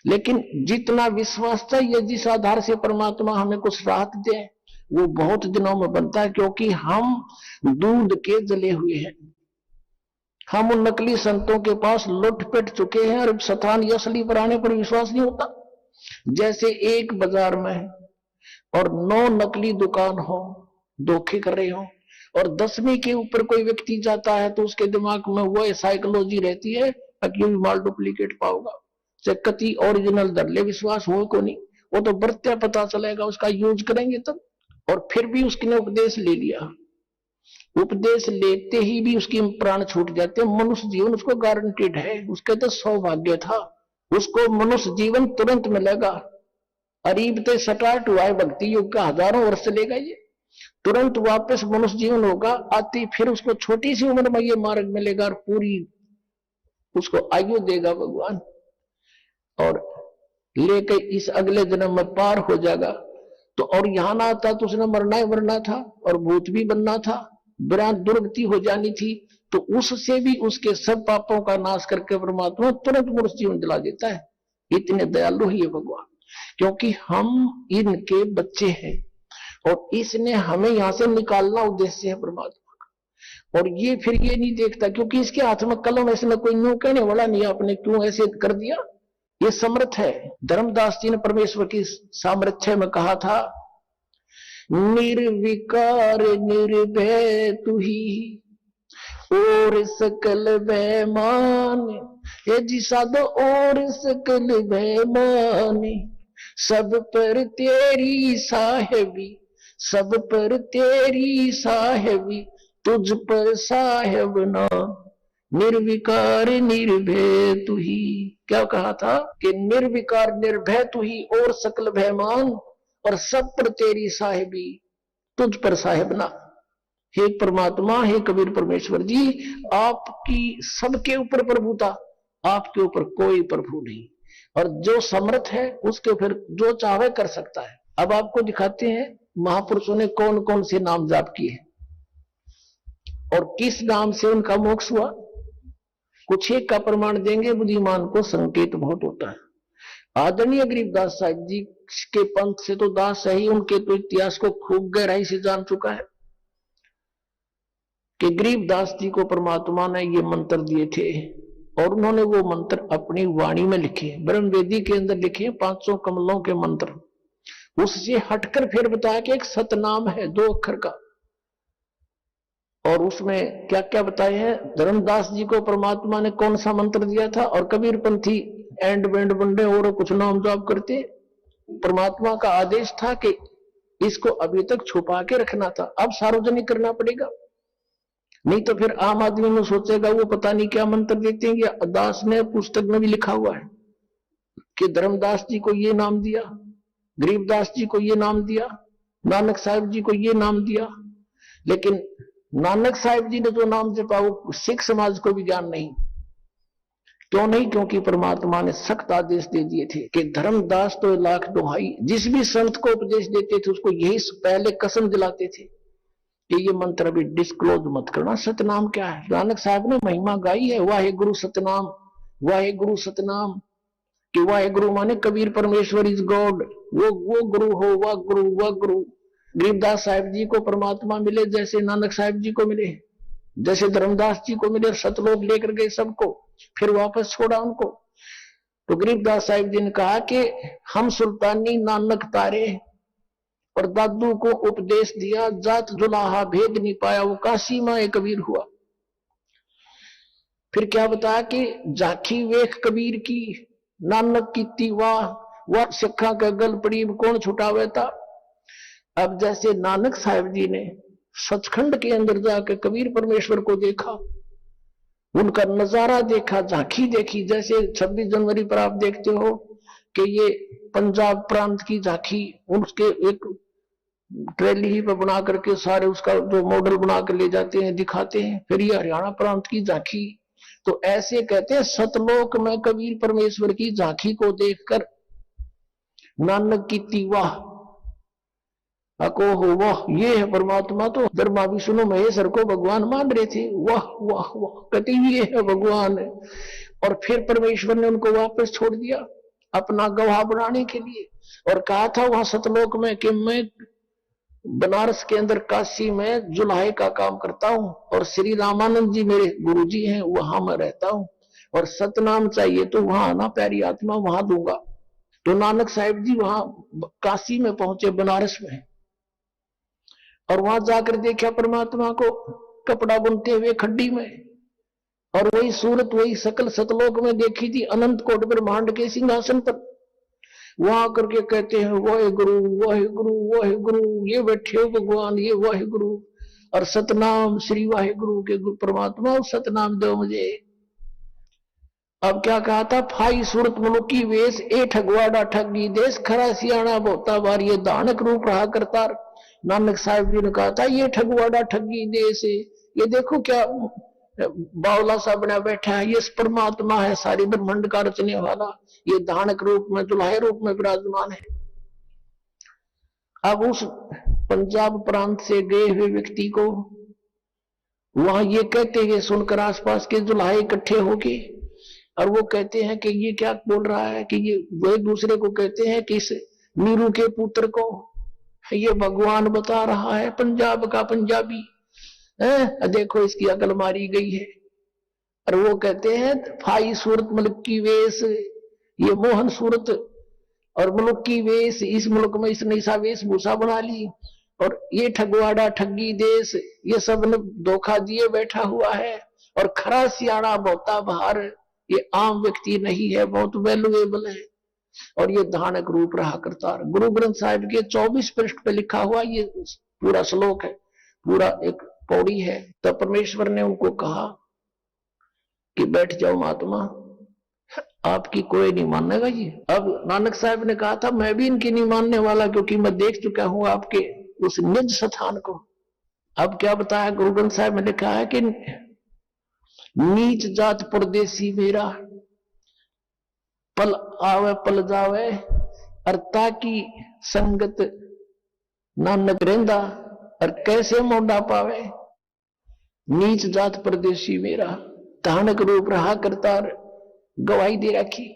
लेकिन जितना विश्वास चाहिए, जिस आधार से परमात्मा हमें कुछ राहत दे, वो बहुत दिनों में बनता है, क्योंकि हम दूध के जले हुए हैं। हम उन नकली संतों के पास लुट पिट चुके हैं और सतान असली पर आने पर विश्वास नहीं होता। जैसे एक बाजार में है और 9 नकली दुकान हो, धोखे कर रहे हो, और 10वीं के ऊपर कोई व्यक्ति जाता है तो उसके दिमाग में वो साइकोलॉजी रहती है कि भी माल डुप्लीकेट पाओगा, चाहे कति ओरिजिनल दर ले, विश्वास हो को नहीं, वो तो बरत्या पता चलेगा, उसका यूज करेंगे तब। और फिर भी उसने उपदेश ले लिया, उपदेश लेते ही भी उसकी प्राण छूट जाते हैं। मनुष्य जीवन उसको गारंटेड है, उसके तो सौभाग्य था, उसको मनुष्य जीवन तुरंत मिलेगा। अरीब ते स्टार्ट हुआ है भक्ति युग का, हजारों वर्ष चलेगा, ये तुरंत वापस मनुष्य जीवन होगा। आती फिर उसको छोटी सी उम्र में ये मार्ग मिलेगा और पूरी उसको आयु देगा भगवान, और लेके इस अगले जन्म में पार हो जाएगा। तो और यहां ना आता तो उसने मरना ही मरना था और भूत भी बनना था, दुर्गति हो जानी थी। तो उससे भी उसके सब पापों का नाश करके परमात्मा तुरंत मनुष्य जीवन दिला देता है। इतने दयालु ही है भगवान, क्योंकि हम इनके बच्चे हैं और इसने हमें यहां से निकालना उद्देश्य है परमात्मा का। और ये फिर ये नहीं देखता, क्योंकि इसके हाथ में कलम, ऐसे में कोई न्यू कहने वाला नहीं आपने क्यों ऐसे कर दिया। ये समर्थ है। धर्मदास जी ने परमेश्वर की सामर्थ्य में कहा था, निर्विकार निर्भय तू ही और सकल भय मान, ये जी साधो और सकल भय मान, सब पर तेरी साहेबी, सब पर तेरी साहेबी, तुझ पर साहेब ना, निर्विकार निर्भय तू ही। क्या कहा था कि निर्विकार निर्भय तू ही और सकल भय मान, और सब पर तेरी साहेबी, तुझ पर साहेब ना। हे परमात्मा, हे कबीर परमेश्वर जी, आपकी सबके ऊपर प्रभुता, आपके ऊपर कोई प्रभु नहीं, और जो समर्थ है उसके ऊपर जो चाहे कर सकता है। अब आपको दिखाते हैं महापुरुषों ने कौन कौन से नाम जाप किए और किस नाम से उनका मोक्ष हुआ। कुछ एक का प्रमाण देंगे, बुद्धिमान को संकेत बहुत होता है। आदरणीय गरीबदास साहिब जी के पंथ से तो दास है ही, उनके तो इतिहास को खूब गहराई से जान चुका है कि गरीबदास जी को परमात्मा ने ये मंत्र दिए थे, और उन्होंने वो मंत्र अपनी वाणी में लिखे, ब्रह्मवेदी के अंदर लिखे 500 कमलों के मंत्र। उससे हटकर फिर बताया कि एक सतनाम है 2 अक्षर का, और उसमें क्या क्या बताए हैं। धर्मदास जी को परमात्मा ने कौन सा मंत्र दिया था, और कबीर पंथी एंड बैंड बंडे और कुछ नाम जाप करते। परमात्मा का आदेश था कि इसको अभी तक छुपा के रखना था, अब सार्वजनिक करना पड़ेगा, नहीं तो फिर आम आदमी में सोचेगा वो पता नहीं क्या मंत्र देते हैं। दास ने पुस्तक में भी लिखा हुआ है कि धर्मदास जी को ये नाम दिया, गरीबदास जी को ये नाम दिया, नानक साहिब जी को ये नाम दिया। लेकिन नानक साहिब जी ने जो नाम जपा वो सिख समाज को भी ज्ञान नहीं। क्यों नहीं? क्योंकि परमात्मा ने सख्त आदेश दे दिए थे कि धर्मदास तो लाख दुहाई, जिस भी संत को उपदेश देते थे उसको यही पहले कसम दिलाते थे कि ये मंत्र अभी डिस्क्लोज मत करना। सतनाम क्या है? नानक साहब ने महिमा गाई है, वाहे गुरु सतनाम, वाहे गुरु सतनाम, कि वाहे गुरु माने कबीर परमेश्वर इज गॉड, वो गुरु हो, वह गुरु, वह गुरु। गरीबदास साहिब जी को परमात्मा मिले जैसे नानक साहिब जी को मिले, जैसे धर्मदास जी को मिले, सतलोक लेकर गए सबको, फिर वापस छोड़ा उनको। तो गरीबदास साहिब जी ने कहा कि हम सुल्तानी नानक तारे, और दादू को उपदेश दिया, जात जुलाहा भेद नहीं पाया, वो काशी माए कबीर हुआ। फिर क्या बताया कि झांकी वेख कबीर की, नानक की तीवा वह सिखा का गल पड़ी, कौन छुटावे था। अब जैसे नानक साहिब जी ने सचखंड के अंदर जाकर कबीर परमेश्वर को देखा, उनका नजारा देखा, झांकी देखी, जैसे 26 जनवरी पर आप देखते हो कि ये पंजाब प्रांत की झांकी, उसके एक ट्रेली ही पे बना करके सारे उसका जो मॉडल बना कर ले जाते हैं, दिखाते हैं। फिर ये हरियाणा प्रांत की झांकी, तो ऐसे कहते हैं सतलोक में कबीर परमेश्वर की झांकी को देखकर नानक की तीवा अको हो, वाह ये है परमात्मा। तो ब्रह्मा विष्णु महेश्वर को भगवान मान रहे थे, वाह वाह वाह, कहते ये है भगवान। और फिर परमेश्वर ने उनको वापस छोड़ दिया अपना गवाह बनाने के लिए, और कहा था वहां सतलोक में कि मैं बनारस के अंदर काशी में जुलाहे का काम करता हूं, और श्री रामानंद जी मेरे गुरुजी हैं, वहां मैं रहता हूं, और सतनाम चाहिए तो वहां आना, प्यारी आत्मा वहां दूंगा। तो नानक साहिब जी वहां काशी में पहुंचे, बनारस में, और वहां जाकर देखा परमात्मा को कपड़ा बुनते हुए खड्डी में, और वही सूरत वही सकल सतलोक में देखी थी अनंत कोट ब्रह्मांड के सिंहासन पर। वहां करके कहते हैं वाहे गुरु वाहे गुरु वाहे गुरु, ये बैठे हो भगवान, ये वाहे गुरु, और सतनाम श्री वाहे गुरु के गुरु परमात्मा सतनाम दो मुझे। अब क्या कहा था, फाई सूरत मुलुकी वेश, ए ठगवाड़ा ठगी देश, खरा सियाणा बहुता बार, ये दानक रूप रहा करतार। नानक साहिब जी ने कहा था ये ठगवाड़ा ठगी देश है, ये देखो क्या बावला सा बना बैठा है, ये परमात्मा है सारी ब्रह्मांड का रचने वाला, ये धानक रूप में दुल्हे रूप में विराजमान है। अब उस पंजाब प्रांत से गए हुए व्यक्ति को वहां ये कहते हुए सुनकर आसपास के दुल्हे इकट्ठे होके, और वो कहते हैं कि ये क्या बोल रहा है, कि ये वो एक दूसरे को कहते हैं कि इस नीरू के पुत्र को ये भगवान बता रहा है, पंजाब का पंजाबी। देखो इसकी अकल मारी गई है। और वो कहते हैं फाई सूरत मुल्क की वेश, ये मोहन सूरत और मुल्क की वेश, इस मुल्क में इसने ऐसा वेशभूषा बना ली, और ये ठगवाड़ा ठगी देश, ये सब ने धोखा दिए बैठा हुआ है। और खरा सियाड़ा बहुता बाहर, ये आम व्यक्ति नहीं है, बहुत वैल्यूएबल है। और ये धानक रूप रहा करतार। गुरु ग्रंथ साहिब के 24 पृष्ठ पे लिखा हुआ ये पूरा श्लोक है, पूरा एक पौड़ी है। तो परमेश्वर ने उनको कहा कि बैठ जाओ महात्मा, आपकी कोई नहीं मानेगा जी। अब नानक साहब ने कहा था मैं भी इनकी नहीं मानने वाला, क्योंकि मैं देख चुका हूं आपके उस निज स्थान को। अब क्या बताया गुरु ग्रंथ साहब ने लिखा है कि नीच जात परदेसी मेरा, पल आवे पल जावे, अर्ता की संगत नानक रेंदा, और कैसे मोड़ा पावे। नीच जात परदेसी मेरा, धानक रूप रहा करतार, गवाही दे रखी।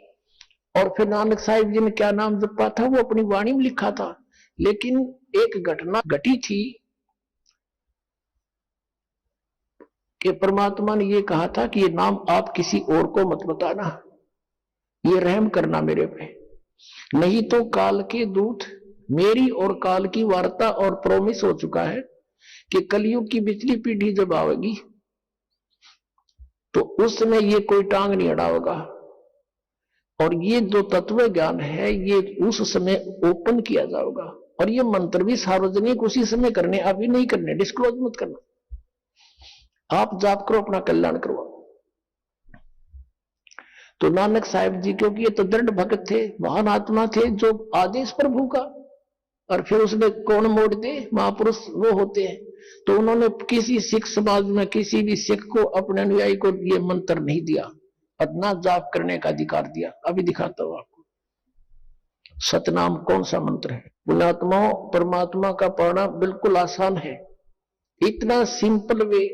और फिर नानक साहिब जी ने क्या नाम जपा था वो अपनी वाणी में लिखा था। लेकिन एक घटना घटी थी कि परमात्मा ने ये कहा था कि ये नाम आप किसी और को मत बताना, ये रहम करना मेरे पे, नहीं तो काल के दूत, मेरी और काल की वार्ता और प्रोमिस हो चुका है कि कलयुग की पिछली पीढ़ी जब आवेगी तो उस समय ये कोई टांग नहीं अड़ाएगा। और ये जो तत्व ज्ञान है ये उस समय ओपन किया जाएगा। और ये मंत्र भी सार्वजनिक उसी समय करने, अभी नहीं करने, डिस्क्लोज मत करना। आप जाप करो, अपना कल्याण करो। तो नानक साहिब जी, क्योंकि ये तो दृढ़ भक्त थे, महान आत्मा थे, जो आदेश प्रभु का, और फिर उसमें कौन मोड़ दे, महापुरुष वो होते हैं। तो उन्होंने किसी सिख समाज में किसी भी सिख को, अपने अनुयायी को ये मंत्र नहीं दिया, अपना जाप करने का अधिकार दिया। अभी दिखाता हूं आपको। सतनाम कौन सा मंत्र है? पुण्यात्माओं, परमात्मा का पाना बिल्कुल आसान है। इतना सिंपल वे,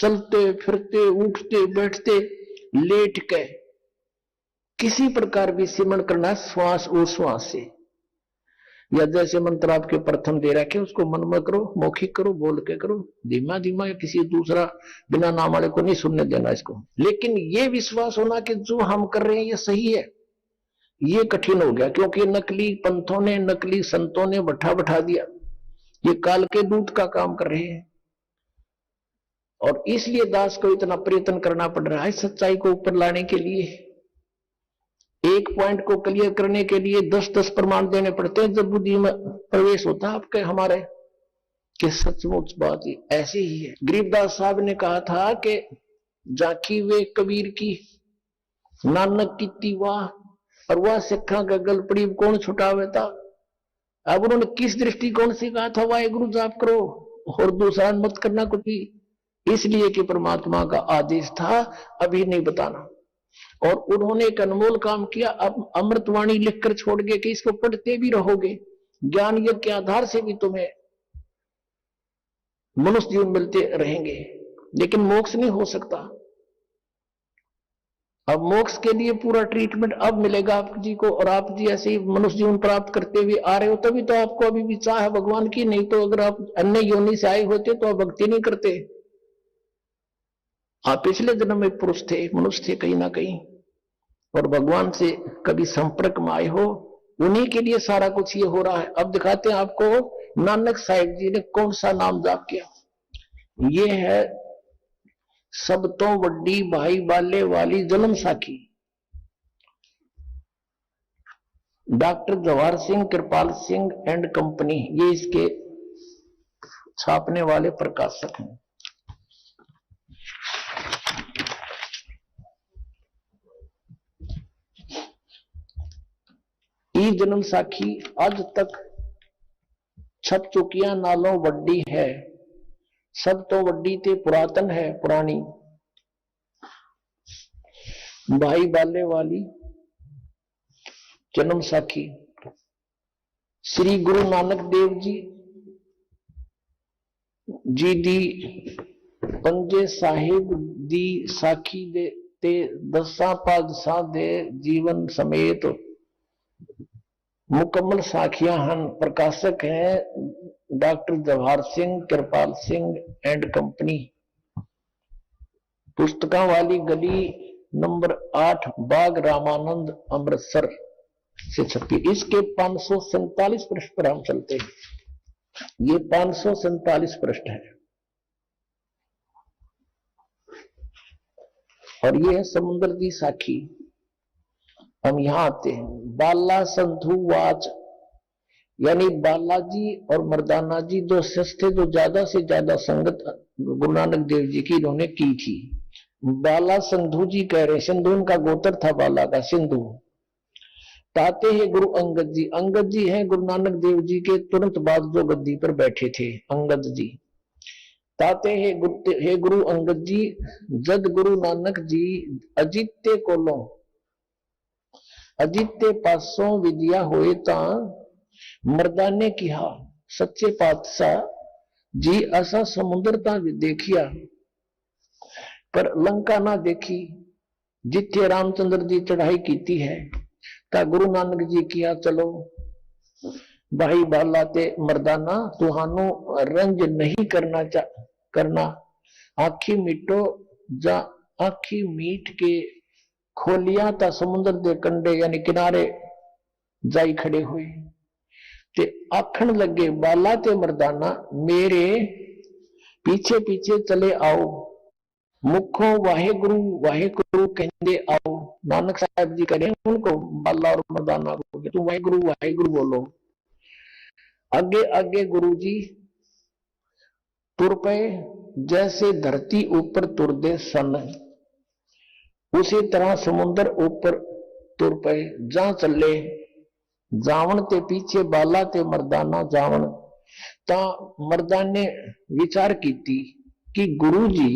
चलते फिरते उठते बैठते लेट के किसी प्रकार भी सिमरण करना, श्वास और श्वास से, या जैसे मंत्र आपके प्रथम दे रखे उसको मन में करो, मौखिक करो, बोल के करो, धीमा धीमा, या किसी दूसरा बिना नाम वाले को नहीं सुनने देना इसको। लेकिन ये विश्वास होना कि जो हम कर रहे हैं ये सही है, ये कठिन हो गया, क्योंकि नकली पंथों ने, नकली संतों ने बैठा दिया, ये काल के दूत का काम कर रहे हैं। और इसलिए दास को इतना प्रयत्न करना पड़ रहा है सच्चाई को ऊपर लाने के लिए। एक पॉइंट को क्लियर करने के लिए 10-10 प्रमाण देने पड़ते हैं, जब बुद्धि में प्रवेश होता है आपके हमारे कि सचमुच बात ऐसी ही है। गरीबदास साहब ने कहा था कि जाकी वे कबीर की, नानक की तीवा, और वह सिखा का गल पड़ी कौन छुटावे था। अब उन्होंने किस दृष्टिकोण से कहा था वाहेगुरु जाप करो और दूसरा मत करना कुछ भी, इसलिए कि परमात्मा का आदेश था अभी नहीं बताना। और उन्होंने एक अनमोल काम किया, अब अमृतवाणी लिखकर छोड़ गए कि इसको पढ़ते भी रहोगे, ज्ञान यज्ञ के आधार से भी तुम्हें मनुष्य जीवन मिलते रहेंगे, लेकिन मोक्ष नहीं हो सकता। अब मोक्ष के लिए पूरा ट्रीटमेंट अब मिलेगा आप जी को, और आप जी ऐसे ही मनुष्य जीवन प्राप्त करते हुए आ रहे हो, तभी तो आपको अभी भी चाह है भगवान की। नहीं तो अगर आप अन्य योनि से आए होते तो आप भक्ति नहीं करते। आप पिछले जन्म में पुरुष थे, मनुष्य थे कहीं ना कहीं, और भगवान से कभी संपर्क में आए हो, उन्हीं के लिए सारा कुछ ये हो रहा है। अब दिखाते हैं आपको नानक साहिब जी ने कौन सा नाम जाप किया। ये है सब तो वड्डी भाई बाले वाली जन्म साखी, doctor Jawahar Singh, Kripal Singh and company, ये इसके छापने वाले प्रकाशक हैं। ई जन्म साखी आज तक छप चुकियां नालों वड्डी है, सब तो वड्डी ते पुरातन है पुरानी, भाई बाले वाली जन्म साखी। श्री गुरु नानक देव जी दी पंजे साहिब दी साखी दे ते दसा पादशाह दे जीवन समेत मुकम्मल साखियां हन। प्रकाशक है doctor Jawahar Singh, Kripal Singh and company, पुस्तकों वाली गली नंबर 8, बाग रामानंद, अमृतसर से छपी। इसके 547 पृष्ठ पर हम चलते हैं। ये 547 पृष्ठ है और ये है समुद्र की साखी। हम यहां आते हैं। बाला संधु वाच, यानी बालाजी और मर्दाना जी दो शिष्य थे जो ज्यादा से ज्यादा संगत गुरु नानक देव जी की इन्होंने की थी। बाला संधु जी कह रहे, सिंधु उनका गोत्र था बाला का, सिंधु। ताते हैं गुरु अंगद जी, अंगद जी हैं गुरु नानक देव जी के तुरंत बाद जो गद्दी पर बैठे थे, अंगद जी। ताते हे गुरु अंगद जी, जद गुरु नानक जी अजित्य कोलों अजित्य पासों विद्या होए ता मर्दाने किहा सच्चे पातशाह जी असा समुद्र ता देखिया पर लंका ना देखी। जिथे रामचंद्र जी चढ़ाई कीती है ता गुरु नानक जी किया चलो भाई बाला ते मर्दाना तुहानू रंज नहीं करना आखी मीटो जा आखी मीट के खोलिया ता समुद्र दे कंडे यानी किनारे जाई खड़े हुए ते आखन लगे बाला ते मर्दाना मेरे पीछे पीछे चले आओ। मुखों वाहेगुरु वाहेगुरु कहते आओ। नानक साहब जी करें उनको बाला और मर्दाना को, तुम वाहेगुरु वाहेगुरु बोलो। आगे आगे गुरु जी तुर पे जैसे धरती ऊपर तुरदे सन, उसी तरह समुद्र ऊपर तुर पे जा चले। जावन ते पीछे बाला ते मर्दाना जावन ता मर्दाने विचार कीती कि गुरु जी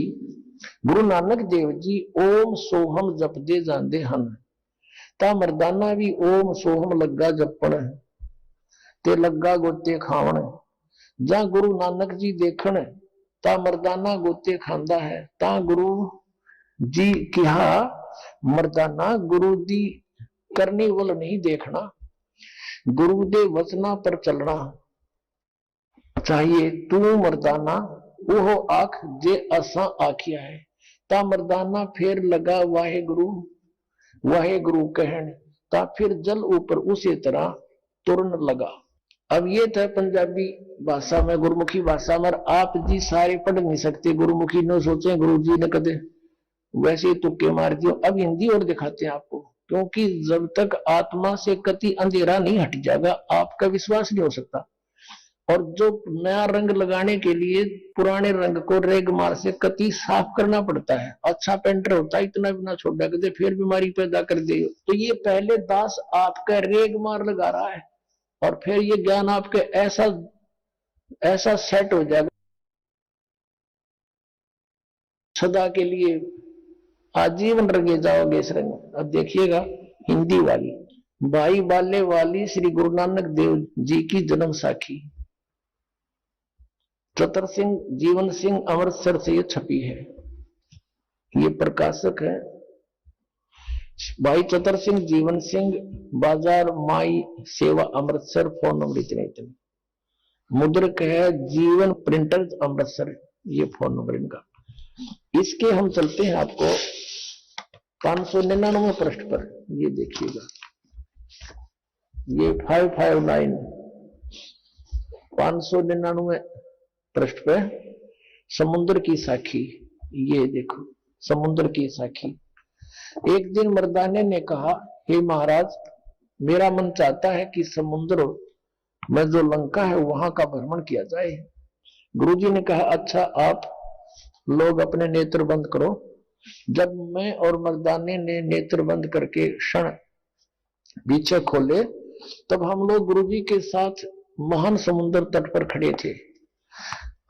गुरु नानक देव जी ओम सोहम जपदे जांदे हन, ता मर्दाना भी ओम सोहम लगा जपण ते लगा गोते खावन। जा गुरु नानक जी देखण ता मर्दाना गोते खांदा है। ता गुरु जी कहा मर्दाना गुरु दी करनी वल नहीं देखना, गुरु दे वचना पर चलना चाहिए। तू मर्दाना वो आख जे असा आखिया है। ता मर्दाना फिर लगा वाहे गुरु कहन, ता फिर जल ऊपर उसी तरह तुरन लगा। अब ये था पंजाबी भाषा में, गुरुमुखी भाषा में। आप जी सारे पढ़ नहीं सकते गुरुमुखी, न सोचे गुरु जी ने कदे वैसे तुक्के मार दियो। अब हिंदी और दिखाते हैं आपको, क्योंकि जब तक आत्मा से कति अंधेरा नहीं हट जाएगा आपका विश्वास नहीं हो सकता। और जो नया रंग लगाने के लिए पुराने रंग को रेगमार से कति साफ करना पड़ता है। अच्छा पेंटर होता है इतना भी ना छोड़ा कर फिर बीमारी पैदा कर दे। तो ये पहले दास आपका रेगमार लगा रहा है और फिर ये ज्ञान आपके ऐसा सेट हो जाएगा सदा के लिए, आजीवन रंगे जाओगे इस रंग। अब देखिएगा हिंदी वाली, भाई बाले वाली श्री गुरु नानक देव जी की जन्म साखी, चतर सिंह जीवन सिंह अमृतसर से ये छपी है। ये प्रकाशक है भाई चतर सिंह जीवन सिंह, बाजार माई सेवा अमृतसर, फोन नंबर इतने। मुद्रक है जीवन प्रिंटर्स अमृतसर, ये फोन नंबर इनका। इसके हम चलते हैं आपको 599 पृष्ठ पर, ये देखिएगा, ये 559 599 पृष्ठ पे समुद्र की साखी। ये देखो समुद्र की साखी। एक दिन मर्दाने ने कहा, हे महाराज मेरा मन चाहता है कि समुद्र में जो लंका है वहां का भ्रमण किया जाए। गुरुजी ने कहा, अच्छा आप लोग अपने नेत्र बंद करो। जब मैं और मर्दाने ने नेत्र बंद करके क्षण पीछे खोले तब हम लोग गुरुजी के साथ महान समुद्र तट पर खड़े थे।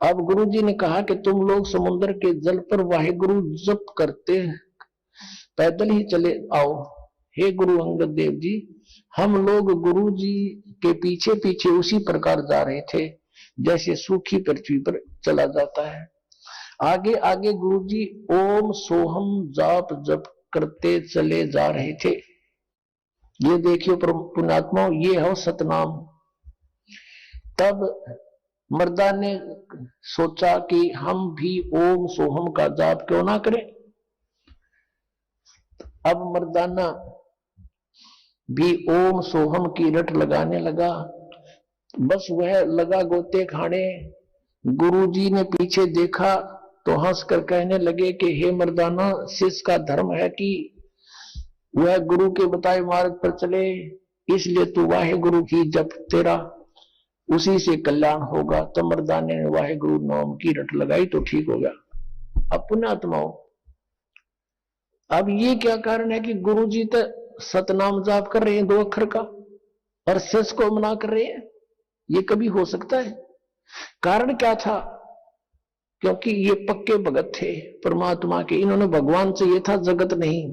अब गुरुजी ने कहा कि तुम लोग समुद्र के जल पर वाहेगुरु जप करते पैदल ही चले आओ। हे गुरु अंगद देव जी, हम लोग गुरु जी के पीछे पीछे उसी प्रकार जा रहे थे जैसे सूखी पृथ्वी पर चला जाता है। आगे आगे गुरु जी ओम सोहम जाप जप करते चले जा रहे थे। ये देखियो पुण्यात्माओं, ये हो सतनाम। तब मर्दान ने सोचा कि हम भी ओम सोहम का जाप क्यों ना करें। अब मर्दाना भी ओम सोहम की रट लगाने लगा। बस वह लगा गोते खाने। गुरुजी ने पीछे देखा तो हंसकर कहने लगे कि हे मर्दाना, शिष्य का धर्म है कि वह गुरु के बताए मार्ग पर चले, इसलिए तू वाहे गुरु की जप, तेरा उसी से कल्याण होगा। तो मर्दाने ने वाहे गुरु नाम की रट लगाई तो ठीक हो गया। अब पुण्यात्माओं, अब ये क्या कारण है कि गुरुजी तो सतनाम जाप कर रहे हैं 2 अक्षर का और शिष्य को मना कर रहे हैं? ये कभी हो सकता है? कारण क्या था? क्योंकि ये पक्के भगत थे परमात्मा के, इन्होंने भगवान से ये था जगत नहीं,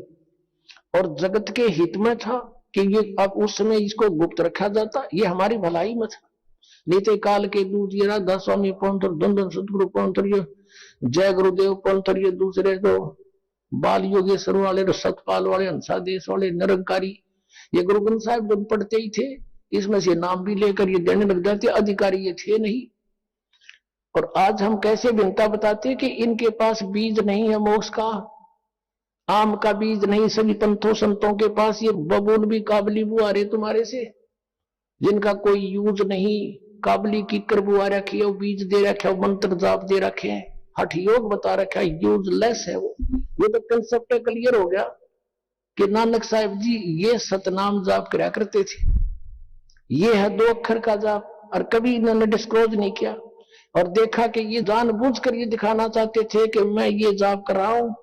और जगत के हित में था कि ये अब उस समय इसको गुप्त रखा जाता, ये हमारी भलाई में था। नीति काल के दूत ये राधा स्वामी पौंतर, धन सतगुरु पौंतर, ये जय गुरुदेव पौंतर, ये दूसरे तो बाल योगेश्वर वाले, सतपाल वाले, हंसा देश वाले, निरंकारी, ये गुरु ग्रंथ साहिब जब पढ़ते ही थे, इसमें से नाम भी लेकर ये देने लग जाते, अधिकारी ये थे नहीं। और आज हम कैसे भिन्नता बताते कि इनके पास बीज नहीं है मोक्ष का, आम का बीज नहीं। सभी पंथों संतों के पास ये बबूल भी काबली बुआ रहे तुम्हारे से, जिनका कोई यूज नहीं, काबली की कर बुआ रखी है, वो बीज दे रखे, मंत्र जाप दे रखे हैं, हठ योग बता रखा है, यूजलेस है वो। ये तो कंसेप्ट क्लियर हो गया कि नानक साहिब जी ये सतनाम जाप करा करते थे। ये है 2 अक्षर का जाप, और कभी इन्होंने डिस्क्लोज नहीं किया। और देखा कि ये जानबूझकर ये दिखाना चाहते थे कि मैं ये जाप कर रहा हूं,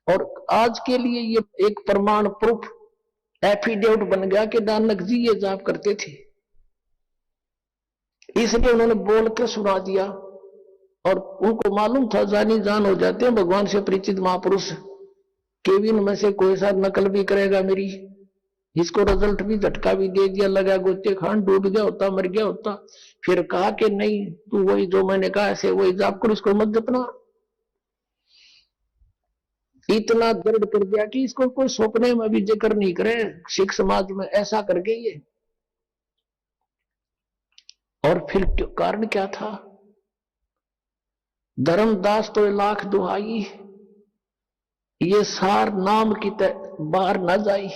और आज के लिए ये एक प्रमाण प्रूफ एफिडेविट बन गया कि नानक जी ये जाप करते थे। इसलिए उन्होंने बोल के सुना दिया, और उनको मालूम था जानी जान हो जाते हैं भगवान से परिचित महापुरुष, केविन में से कोई सा नकल भी करेगा मेरी, इसको रिजल्ट भी झटका भी दे दिया, लगा गोते खान, डूब गया होता, मर गया होता। फिर कहा कि नहीं, तू वही जो मैंने कहा ऐसे वही जाप कर, इसको मत जपना। इतना दर्द कर दिया कि इसको कोई सपने में भी जिक्र नहीं करे सिख समाज में, ऐसा कर गए ये। और फिर कारण क्या था? धर्मदास तो लाख दुहाई, ये सार नाम की बाहर न जाई,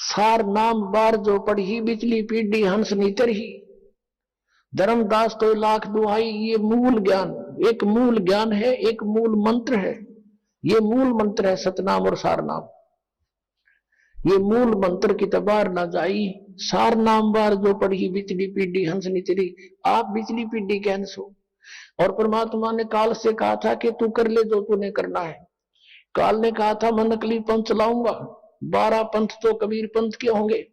सार नाम बार जो पढ़ी, बिजली पीढ़ी हंस नीतर ही। धर्मदास तो लाख दुहाई, ये मूल ज्ञान, एक मूल ज्ञान है, एक मूल मंत्र है। ये मूल मंत्र है सतनाम और सार नाम। ये मूल मंत्र की तबार ना जाई, सार नाम बार जो पढ़ी, बिजली पीढ़ी हंस नीतरी। आप बिजली पीढ़ी के हंस हो, और परमात्मा ने काल से कहा था कि तू कर ले जो तूने करना है। काल ने कहा था मैं नकली पंथ चलाऊंगा, 12 पंथ तो कबीर पंथ के होंगे,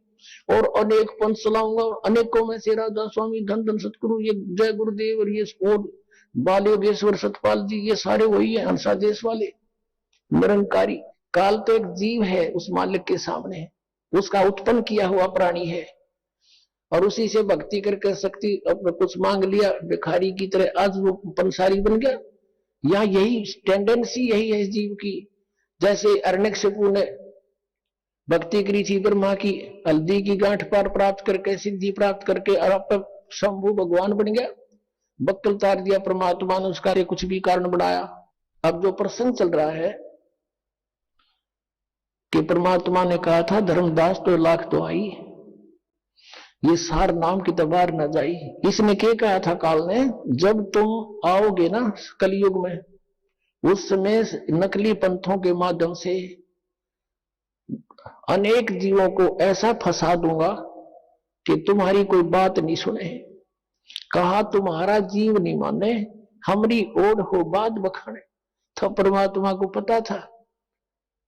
और अनेक पंथ चलाऊंगा, अनेकों में से राधा स्वामी, धन सतगुरु, ये जय गुरुदेव, और ये और बाल योगेश्वर सतपाल जी, ये सारे वही है, हंसा देश वाले, निरंकारी। काल तो एक जीव है उस मालिक के सामने, उसका उत्पन्न किया हुआ प्राणी है, और उसी से भक्ति करके शक्ति अपने कुछ मांग लिया भिखारी की तरह, आज वो पंसारी बन गया। यहाँ यही टेंडेंसी यही है जीव की। जैसे अरण्यकशिपु ने भक्ति करी थी ब्रह्मा की, हल्दी की गांठ पर प्राप्त करके, सिद्धि प्राप्त करके, और अब शंभु भगवान बन गया, बक्कल तार दिया परमात्मा ने, उसका कुछ भी कारण बनाया। अब जो प्रसंग चल रहा है कि परमात्मा ने कहा था धर्मदास तो लाख तो आई, ये सार नाम की तबार न जाई। इसने क्या कहा था काल ने? जब तुम आओगे ना कलयुग में, उस समय नकली पंथों के माध्यम से अनेक जीवों को ऐसा फंसा दूंगा कि तुम्हारी कोई बात नहीं सुने। कहा तुम्हारा जीव नहीं माने, हमारी ओर हो बात बखाने। तो परमात्मा को पता था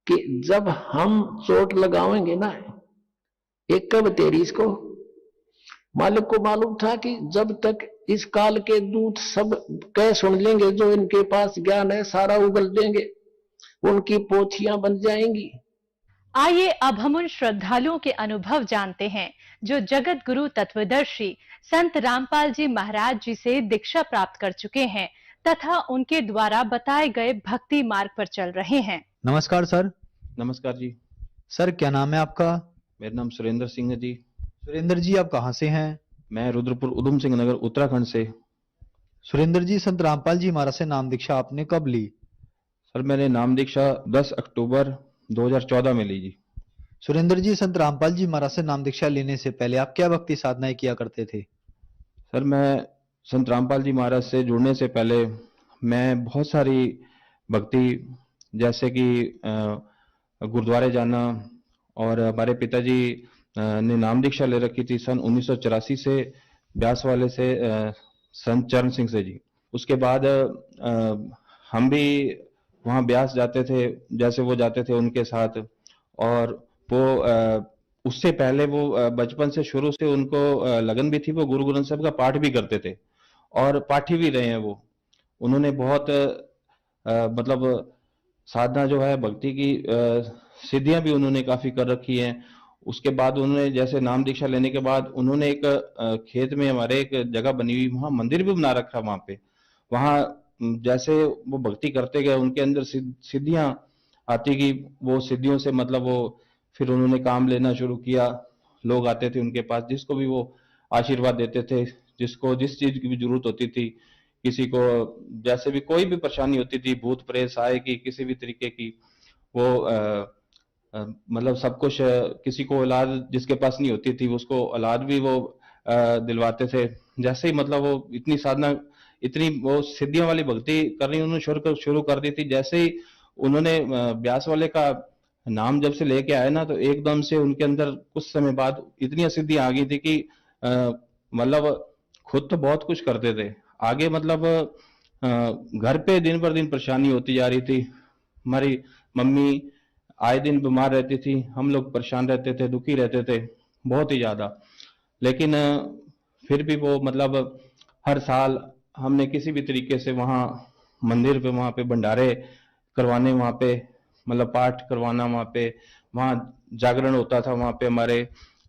कि जब हम चोट लगाएंगे ना, एक कब तेरी इसको, मालिक को मालूम था कि जब तक इस काल के दूत सब कह सुन लेंगे, जो इनके पास ज्ञान है सारा उगल देंगे, उनकी पोथियां बन जाएंगी। आइए अब हम उन श्रद्धालुओं के अनुभव जानते हैं जो जगत गुरु तत्वदर्शी संत रामपाल जी महाराज जी से दीक्षा प्राप्त कर चुके हैं तथा उनके द्वारा बताए गए भक्ति मार्ग पर चल रहे हैं। नमस्कार सर। नमस्कार जी। सर क्या नाम है आपका? मेरा नाम सुरेंद्र सिंह है जी। सुरेंद्र जी आप कहाँ से हैं? मैं रुद्रपुर उधम सिंह नगर उत्तराखंड से। सुरेंद्र जी, संत रामपाल जी महाराज से नाम दीक्षा आपने कब ली? सर मैंने नाम दीक्षा 10 अक्टूबर 2014 में ली जी। सुरेंद्र जी, संत रामपाल जी महाराज से नाम दीक्षा लेने से पहले आप क्या भक्ति साधनाएं किया करते थे? सर मैं संत रामपाल जी महाराज से जुड़ने से पहले मैं बहुत सारी भक्ति, जैसे कि गुरुद्वारे जाना, और हमारे पिताजी ने नाम दीक्षा ले रखी थी सन 1984 से ब्यास वाले से, संत चरण सिंह से जी। उसके बाद हम भी वहाँ ब्यास जाते थे, जैसे वो जाते थे उनके साथ। और वो उससे पहले वो बचपन से शुरू से उनको लगन भी थी, वो गुरु ग्रंथ साहब का पाठ भी करते थे और पाठी भी रहे हैं वो। उन्होंने बहुत मतलब साधना जो है भक्ति की सिद्धियां भी उन्होंने काफी कर रखी हैं। उसके बाद उन्होंने जैसे नाम दीक्षा लेने के बाद उन्होंने एक खेत में हमारे एक जगह बनी हुई, वहां मंदिर भी बना रखा। वहां पे वहां जैसे वो भक्ति करते गए उनके अंदर सिद्धियां आती गई। वो सिद्धियों से मतलब वो फिर उन्होंने काम लेना शुरू किया। लोग आते थे उनके पास, जिसको भी वो आशीर्वाद देते थे, जिसको जिस चीज की भी जरूरत होती थी, किसी को जैसे भी कोई भी परेशानी होती थी, भूत प्रेत सहाय की किसी भी तरीके की, वो मतलब सब कुछ। किसी को औलाद जिसके पास नहीं होती थी उसको औलाद भी वो दिलवाते थे। जैसे ही मतलब वो इतनी साधना, इतनी वो सिद्धियों वाली भक्ति करनी उन्होंने शुरू कर दी थी। जैसे ही उन्होंने ब्यास वाले का नाम जब से लेके आए ना, तो एकदम से उनके अंदर कुछ समय बाद इतनी सिद्धि आ गई थी कि मतलब खुद तो बहुत कुछ करते थे, आगे मतलब घर पे दिन पर दिन परेशानी होती जा रही थी। हमारी मम्मी आए दिन बीमार रहती थी, हम लोग परेशान रहते थे, दुखी रहते थे बहुत ही ज्यादा। लेकिन फिर भी वो मतलब हर साल हमने किसी भी तरीके से वहाँ मंदिर पे, वहाँ पे भंडारे करवाने, वहाँ पे मतलब पाठ करवाना, वहाँ जागरण होता था। वहाँ पे हमारे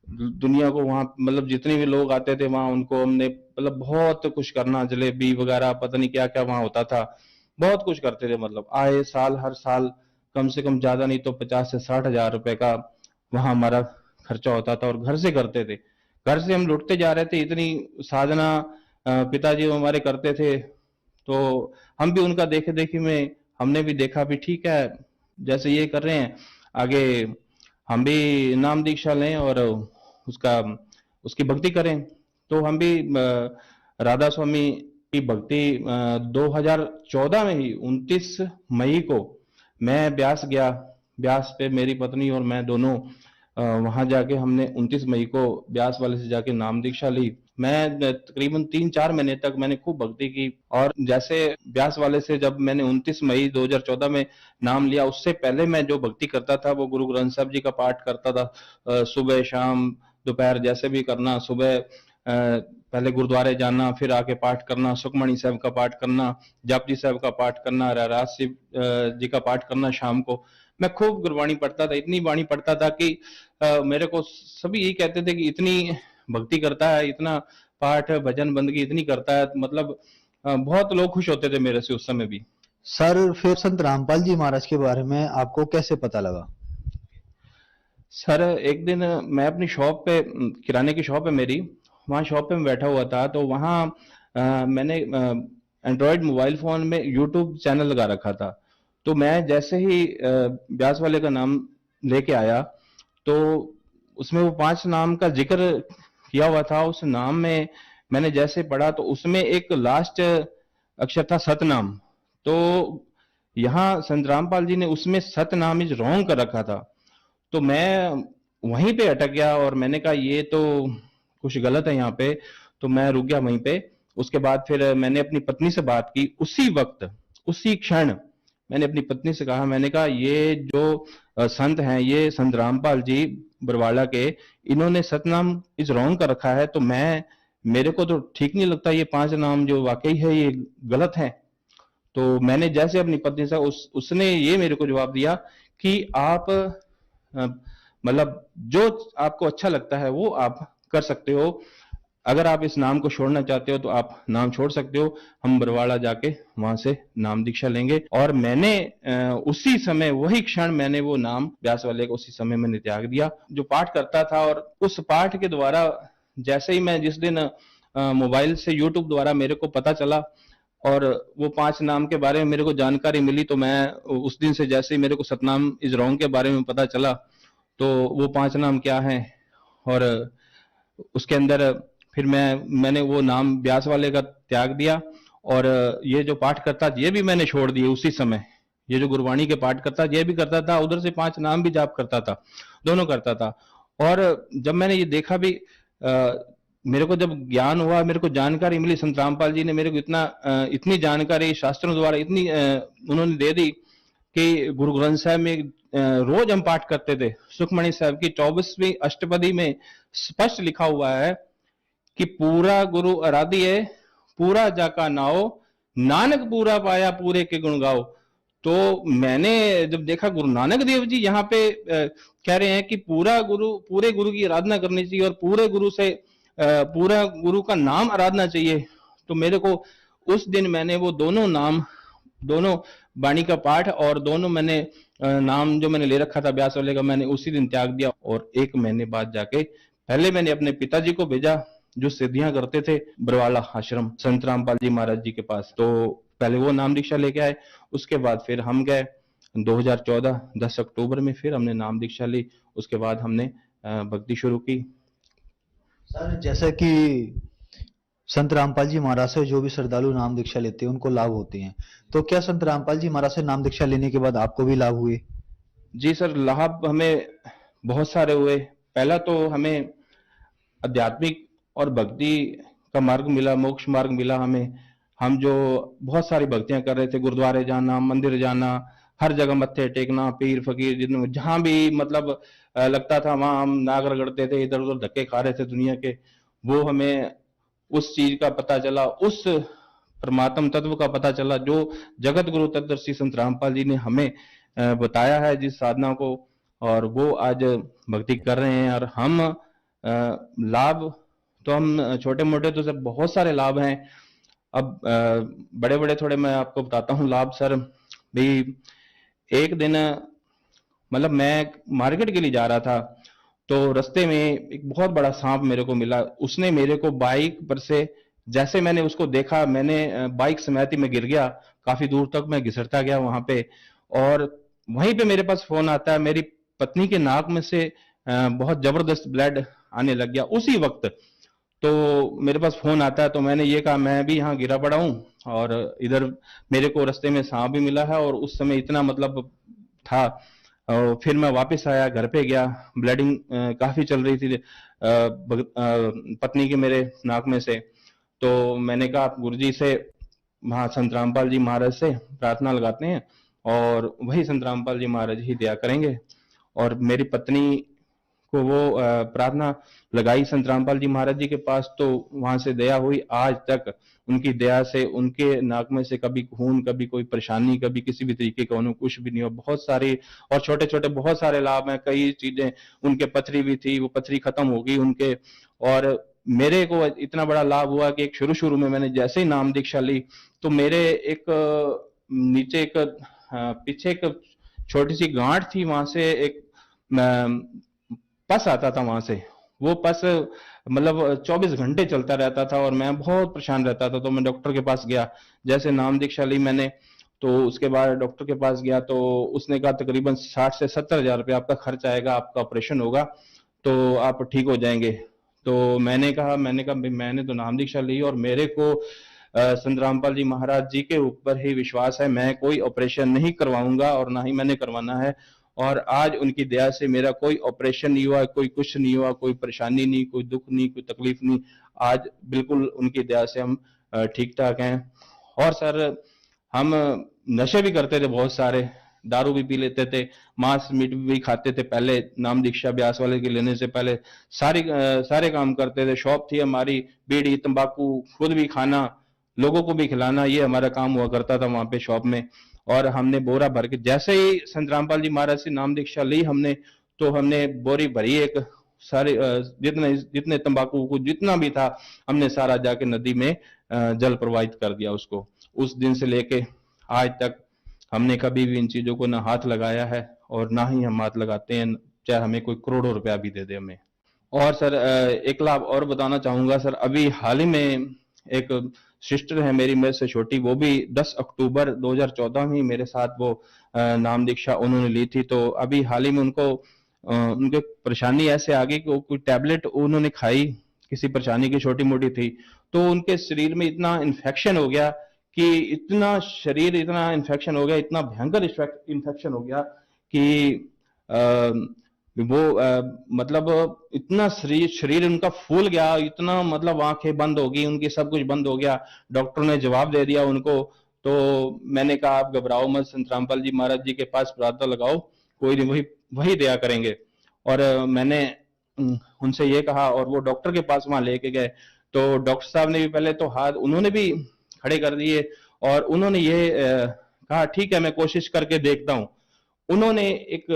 दुनिया को वहाँ मतलब जितने भी लोग आते थे वहाँ उनको हमने मतलब बहुत कुछ करना, जलेबी वगैरह पता नहीं क्या क्या वहाँ होता था, बहुत कुछ करते थे। मतलब आए साल हर साल कम से कम ज्यादा नहीं तो 50 से 60 हजार रुपए का वहाँ हमारा खर्चा होता था, और घर से करते थे। घर से हम लुटते जा रहे थे, इतनी साधना पिताजी हमारे करते थे। तो हम भी उनका देखे देखी में हमने भी देखा भी ठीक है, जैसे ये कर रहे हैं आगे हम भी नाम दीक्षा लें और उसकी भक्ति करें। तो हम भी राधा स्वामी की भक्ति 2014 में ही 29 मई को मैं ब्यास गया। ब्यास पे मेरी पत्नी और मैं दोनों वहां जाके हमने 29 मई को ब्यास वाले से जाके नाम दीक्षा ली। मैं तकरीबन 3-4 महीने तक मैंने खूब भक्ति की। और जैसे ब्यास वाले से जब मैंने 29 मई 2014 में नाम लिया, उससे पहले मैं जो भक्ति करता था वो गुरु ग्रंथ साहब जी का पाठ करता था। सुबह शाम दोपहर जैसे भी करना, सुबह पहले गुरुद्वारे जाना, फिर आके पाठ करना, सुखमणि साहब का पाठ करना, जपजी साहब का पाठ करना, रहरास जी का पाठ करना। शाम को मैं खूब गुरबाणी पढ़ता था, इतनी बाणी पढ़ता था कि मेरे को सभी यही कहते थे कि इतनी भक्ति करता है, इतना पाठ भजन बंदगी इतनी करता है, मतलब बहुत लोग खुश होते थे मेरे से उस समय भी। सर फिर संत रामपाल जी महाराज के बारे में आपको कैसे पता लगा? सर एक दिन मैं अपनी शॉप पे, किराने की शॉप है मेरी, वहाँ शॉप पे मैं बैठा हुआ था। तो वहाँ मैंने एंड्रॉयड मोबाइल फोन में यूट्यूब चैनल लगा रखा था। तो मैं जैसे ही ब्यास वाले का नाम लेके आया तो उसमें वो 5 नाम का जिक्र किया हुआ था। उस नाम में मैंने जैसे पढ़ा तो उसमें एक लास्ट अक्षर था सतनाम। तो यहाँ संत रामपाल जी ने उसमें सतनाम इज रॉन्ग कर रखा था। तो मैं वहीं पे अटक गया और मैंने कहा ये तो कुछ गलत है यहाँ पे। तो मैं रुक गया वहीं पे। उसके बाद फिर मैंने अपनी पत्नी से बात की। उसी वक्त उसी क्षण मैंने अपनी पत्नी से कहा, मैंने कहा ये जो संत हैं, ये संत रामपाल जी बरवाला के, इन्होंने सतनाम इज रॉन्ग कर रखा है। तो मेरे को तो ठीक नहीं लगता, ये 5 नाम जो वाकई है ये गलत है। तो मैंने जैसे अपनी पत्नी से उसने ये मेरे को जवाब दिया कि आप मतलब जो आपको अच्छा लगता है वो आप कर सकते हो। अगर आप इस नाम को छोड़ना चाहते हो तो आप नाम छोड़ सकते हो, हम बरवाड़ा जाके वहां से नाम दीक्षा लेंगे। और मैंने उसी समय वही क्षण मैंने वो नाम ब्यास वाले को उसी समय मैंने त्याग दिया जो पाठ करता था। और उस पाठ के द्वारा जैसे ही मैं जिस दिन मोबाइल से यूट्यूब द्वारा मेरे को पता चला और वो 5 नाम के बारे में मेरे को जानकारी मिली, तो मैं उस दिन से जैसे ही मेरे को सतनाम इज रॉन्ग के बारे में पता चला, तो वो 5 नाम क्या हैं और उसके अंदर फिर मैंने वो नाम व्यास वाले का त्याग दिया और ये जो पाठ करता ये भी मैंने छोड़ दिए उसी समय। ये जो गुरबाणी के पाठ करता ये भी करता था, उधर से 5 नाम भी जाप करता था, दोनों करता था। और जब मैंने ये देखा भी मेरे को जब ज्ञान हुआ, मेरे को जानकारी मिली, संत रामपाल जी ने मेरे को इतनी जानकारी शास्त्रों द्वारा इतनी उन्होंने दे दी कि गुरु ग्रंथ साहब में रोज हम पाठ करते थे। सुखमणि साहब की 24वीं अष्टपदी में स्पष्ट लिखा हुआ है कि पूरा गुरु आराध्य पूरा जाका नाओ, नानक पूरा पाया पूरे के गुण गाओ। तो मैंने जब देखा गुरु नानक देव जी यहाँ पे कह रहे हैं कि पूरे गुरु की आराधना करनी चाहिए और पूरे गुरु से पूरा गुरु का नाम आराधना चाहिए, तो मेरे को उस दिन मैंने वो दोनों वाणी का पाठ और दोनों मैंने नाम जो मैंने ले रखा था व्यास वाले का, मैंने उसी दिन त्याग दिया। और 1 महीने बाद जाके पहले मैंने अपने पिताजी को भेजा जो सिद्धियां करते थे बरवाला आश्रम संत रामपाल जी महाराज जी के पास, तो पहले वो नाम दीक्षा लेके आए। उसके बाद फिर हम गए 2014 10 अक्टूबर में, फिर हमने नाम दीक्षा ली। उसके बाद हमने भक्ति शुरू की। सर, जैसे कि संत रामपाल जी महाराज से जो भी श्रद्धालु नाम दीक्षा लेते हैं उनको लाभ होते हैं, तो क्या संत रामपाल जी महाराज से नाम दीक्षा लेने के बाद आपको भी लाभ हुए? जी सर, लाभ हमें बहुत सारे हुए। पहला तो हमें आध्यात्मिक और भक्ति का मार्ग मिला, मोक्ष मार्ग मिला हमें। हम जो बहुत सारी भक्तियां कर रहे थे, गुरुद्वारे जाना, मंदिर जाना, हर जगह मत्थे टेकना, पीर फकीर जहां भी मतलब लगता था वहां हम नाग रगड़ते थे, इधर उधर धक्के खा रहे थे दुनिया के। वो हमें उस चीज का पता चला, उस परमात्म तत्व का पता चला जो जगत गुरु तत्वदर्शी संत रामपाल जी ने हमें बताया है जिस साधना को, और वो आज भक्ति कर रहे हैं। और हम लाभ तो हम छोटे मोटे तो सर बहुत सारे लाभ हैं। अब बड़े बड़े थोड़े मैं आपको बताता हूँ लाभ सर। भी एक दिन मतलब मैं मार्केट के लिए जा रहा था, तो रास्ते में एक बहुत बड़ा सांप मेरे को मिला। उसने मेरे को बाइक पर से, जैसे मैंने उसको देखा, मैंने बाइक समेत ही मैं गिर गया। काफी दूर तक मैं घिसटता गया वहां पे, और वहीं पे मेरे पास फोन आता है। मेरी पत्नी के नाक में से बहुत जबरदस्त ब्लड आने लग गया उसी वक्त। तो मेरे पास फोन आता है, तो मैंने ये कहा मैं भी यहाँ गिरा पड़ा हूँ, और इधर मेरे को रास्ते में सांप भी मिला है। और उस समय इतना मतलब था। फिर मैं वापस आया, घर पे गया, ब्लीडिंग काफी चल रही थी पत्नी के मेरे नाक में से। तो मैंने कहा गुरुजी से, वहाँ संत रामपाल जी महाराज से प्रार्थना लगाते हैं और वही संत रामपाल जी महाराज ही दया करेंगे। और मेरी पत्नी को वो प्रार्थना लगाई संत रामपाल जी महाराज जी के पास, तो वहां से दया हुई। आज तक उनकी दया से उनके नाक में से कभी खून, कभी कोई परेशानी, कभी किसी भी तरीके का उन्हें कुछ भी नहीं हुआ। बहुत सारी और छोटे छोटे बहुत सारे लाभ हैं। कई चीजें, उनके पथरी भी थी, वो पथरी खत्म हो गई उनके। और मेरे को इतना बड़ा लाभ हुआ कि एक शुरू में मैंने जैसे ही नाम दीक्षा ली, तो मेरे एक नीचे एक पीछे एक छोटी सी गांठ थी, वहां से एक पस आता था वहां से। वो पस मतलब 24 घंटे चलता रहता था और मैं बहुत परेशान रहता था। तो मैं डॉक्टर के पास गया, जैसे नाम दीक्षा ली मैंने, तो उसके बाद डॉक्टर के पास गया, तो उसने कहा तकरीबन 60 से 70 हजार रुपया आपका खर्च आएगा, आपका ऑपरेशन होगा, तो आप ठीक हो जाएंगे। तो मैंने कहा मैंने तो नाम दीक्षा ली और मेरे को संत रामपाल जी महाराज जी के ऊपर ही विश्वास है। मैं कोई ऑपरेशन नहीं करवाऊंगा और ना ही मैंने करवाना है। और आज उनकी दया से मेरा कोई ऑपरेशन नहीं हुआ, कोई कुछ नहीं हुआ, कोई परेशानी नहीं, कोई दुख नहीं, कोई तकलीफ नहीं। आज बिल्कुल उनकी दया से हम ठीक ठाक हैं। और सर, हम नशे भी करते थे बहुत सारे, दारू भी पी लेते थे, मांस मीट भी खाते थे। पहले नाम दीक्षा व्यास वाले के लेने से पहले सारे काम करते थे। शॉप थी हमारी, बीड़ी तंबाकू खुद भी खाना, लोगों को भी खिलाना, ये हमारा काम हुआ करता था वहां पे शॉप में। और हमने बोरा भर के, जैसे ही संत रामपाल जी महाराज से नाम दीक्षा ली हमने, तो हमने बोरी भरी एक सारे जितने तंबाकू को जितना भी था, हमने सारा जाके नदी में जल प्रवाहित कर दिया उसको। उस दिन से लेके आज तक हमने कभी भी इन चीजों को ना हाथ लगाया है और ना ही हम हाथ लगाते हैं, चाहे हमें कोई करोड़ों रुपया भी दे दे हमें। और सर एक लाभ और बताना चाहूंगा सर, अभी हाल ही में एक सिस्टर है मेरे से छोटी, वो भी 10 अक्टूबर 2014 में मेरे साथ वो नाम दीक्षा उन्होंने ली थी। तो अभी हाल ही में उनके परेशानी ऐसे आ गई कि कोई टैबलेट उन्होंने खाई, किसी परेशानी की छोटी मोटी थी, तो उनके शरीर में इतना इन्फेक्शन हो गया कि इतना इन्फेक्शन हो गया, इतना भयंकर इन्फेक्शन हो गया कि वो मतलब इतना शरीर उनका फूल गया, इतना मतलब आंखें बंद हो गई उनकी, सब कुछ बंद हो गया। डॉक्टर ने जवाब दे दिया उनको। तो मैंने कहा आप घबराओ मत, संत रामपाल जी महाराज जी के पास प्रार्थना लगाओ, कोई नहीं, वही दया करेंगे। और मैंने उनसे ये कहा और वो डॉक्टर के पास वहां लेके गए। तो डॉक्टर साहब ने भी पहले तो हाथ उन्होंने भी खड़े कर दिए और उन्होंने ये कहा ठीक है मैं कोशिश करके देखता हूं। उन्होंने एक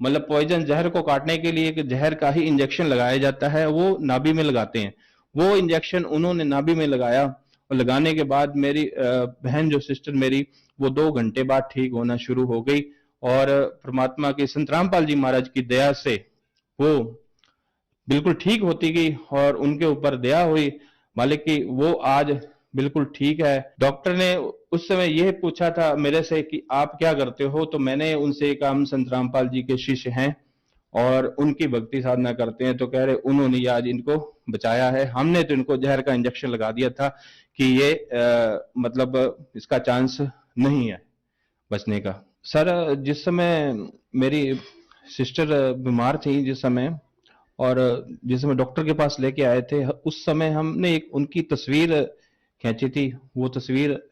मतलब पॉइजन जहर को काटने के लिए एक जहर का ही इंजेक्शन लगाया जाता है, वो नाभि में लगाते हैं। वो इंजेक्शन उन्होंने नाभि में लगाया और लगाने के बाद मेरी बहन जो सिस्टर मेरी, वो 2 घंटे बाद ठीक होना शुरू हो गई। और परमात्मा की संत रामपाल जी महाराज की दया से वो बिल्कुल ठीक होती गई और उनके ऊपर दया हुई मालिक की, वो आज बिल्कुल ठीक है। डॉक्टर ने उस समय यह पूछा था मेरे से कि आप क्या करते हो, तो मैंने उनसे कहा हम संत रामपाल जी के शिष्य हैं और उनकी भक्ति साधना करते हैं। तो कह रहे उन्होंने आज इनको बचाया है, हमने तो इनको जहर का इंजेक्शन लगा दिया था कि ये मतलब इसका चांस नहीं है बचने का। सर जिस समय मेरी सिस्टर बीमार थी जिस समय, और जिस समय डॉक्टर के पास लेके आए थे, उस समय हमने एक उनकी तस्वीर खींची थी। वो तस्वीर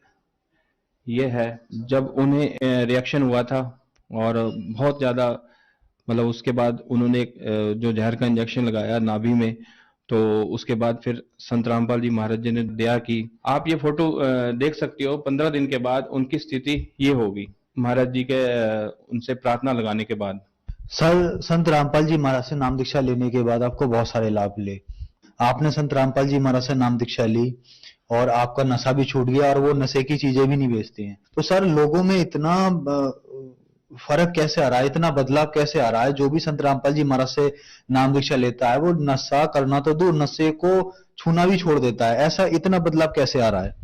ये है जब उन्हें रिएक्शन हुआ था और बहुत ज्यादा मतलब उसके बाद उन्होंने एक जो जहर का इंजेक्शन लगाया नाभि में, तो उसके बाद फिर संत रामपाल जी महाराज जी ने दया की। आप ये फोटो देख सकते हो, 15 दिन के बाद उनकी स्थिति ये होगी महाराज जी के उनसे प्रार्थना लगाने के बाद। सर संत रामपाल जी महाराज से नाम दीक्षा लेने के बाद आपको बहुत सारे लाभ मिले। आपने संत रामपाल जी महाराज से नाम दीक्षा ली और आपका नशा भी छूट गया और वो नशे की चीजें भी नहीं बेचते हैं। तो सर लोगों में इतना फर्क कैसे आ रहा है, इतना बदलाव कैसे आ रहा है? जो भी संत रामपाल जी महाराज से नाम दीक्षा लेता है वो नशा करना तो दूर, नशे को छूना भी छोड़ देता है। ऐसा इतना बदलाव कैसे आ रहा है?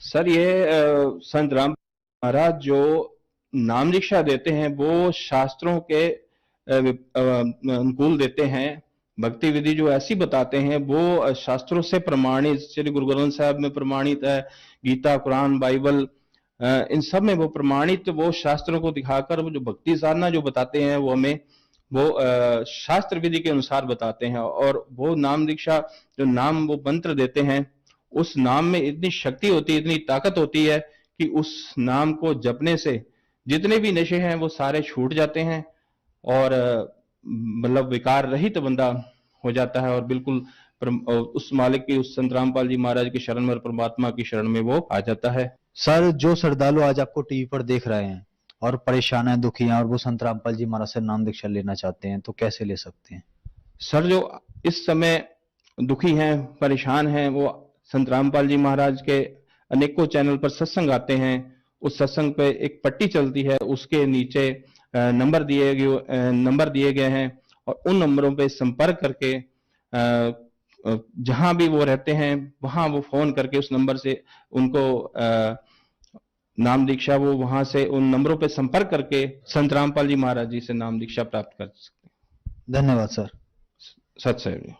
सर ये संत राम महाराज जो नाम दीक्षा देते हैं वो शास्त्रों के अनुकूल देते हैं। भक्ति विधि जो ऐसी बताते हैं वो शास्त्रों से प्रमाणित, श्री गुरु ग्रंथ साहब में प्रमाणित है, गीता, कुरान, बाइबल, इन सब में वो प्रमाणित, वो शास्त्रों को दिखाकर वो जो भक्ति साधना जो बताते हैं वो हमें वो शास्त्र विधि के अनुसार बताते हैं। और वो नाम दीक्षा जो नाम वो मंत्र देते हैं, उस नाम में इतनी शक्ति होती है, इतनी ताकत होती है कि उस नाम को जपने से जितने भी नशे हैं वो सारे छूट जाते हैं और मतलब विकार रहित बंदा हो जाता है और बिल्कुल उस मालिक की, उस संत रामपाल जी महाराज की शरण में और परमात्मा की शरण में वो आ जाता है। सर जो श्रद्धालु आज आपको टीवी पर देख रहे हैं और परेशान है, दुखी हैं और वो संत रामपाल जी महाराज से नाम दीक्षा लेना चाहते हैं तो कैसे ले सकते हैं? सर जो इस समय दुखी हैं, परेशान हैं, वो संत रामपाल जी महाराज के अनेकों चैनल पर सत्संग आते हैं। उस सत्संग पे एक पट्टी चलती है, उसके नीचे नंबर दिए गए हैं और उन नंबरों पे संपर्क करके जहां भी वो रहते हैं वहां वो फोन करके उस नंबर से उनको नाम दीक्षा, वो वहां से उन नंबरों पे संपर्क करके संत रामपाल जी महाराज जी से नाम दीक्षा प्राप्त कर सकते हैं। धन्यवाद सर। सत श्री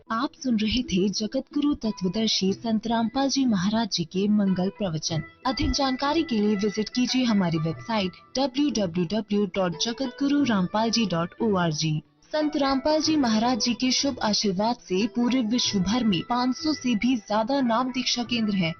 आप सुन रहे थे जगत गुरु तत्वदर्शी संत रामपाल जी महाराज जी के मंगल प्रवचन। अधिक जानकारी के लिए विजिट कीजिए हमारी वेबसाइट www.jagatgururampalji.org। संत रामपाल जी महाराज जी के शुभ आशीर्वाद से पूरे विश्व भर में 500 से भी ज्यादा नाम दीक्षा केंद्र हैं।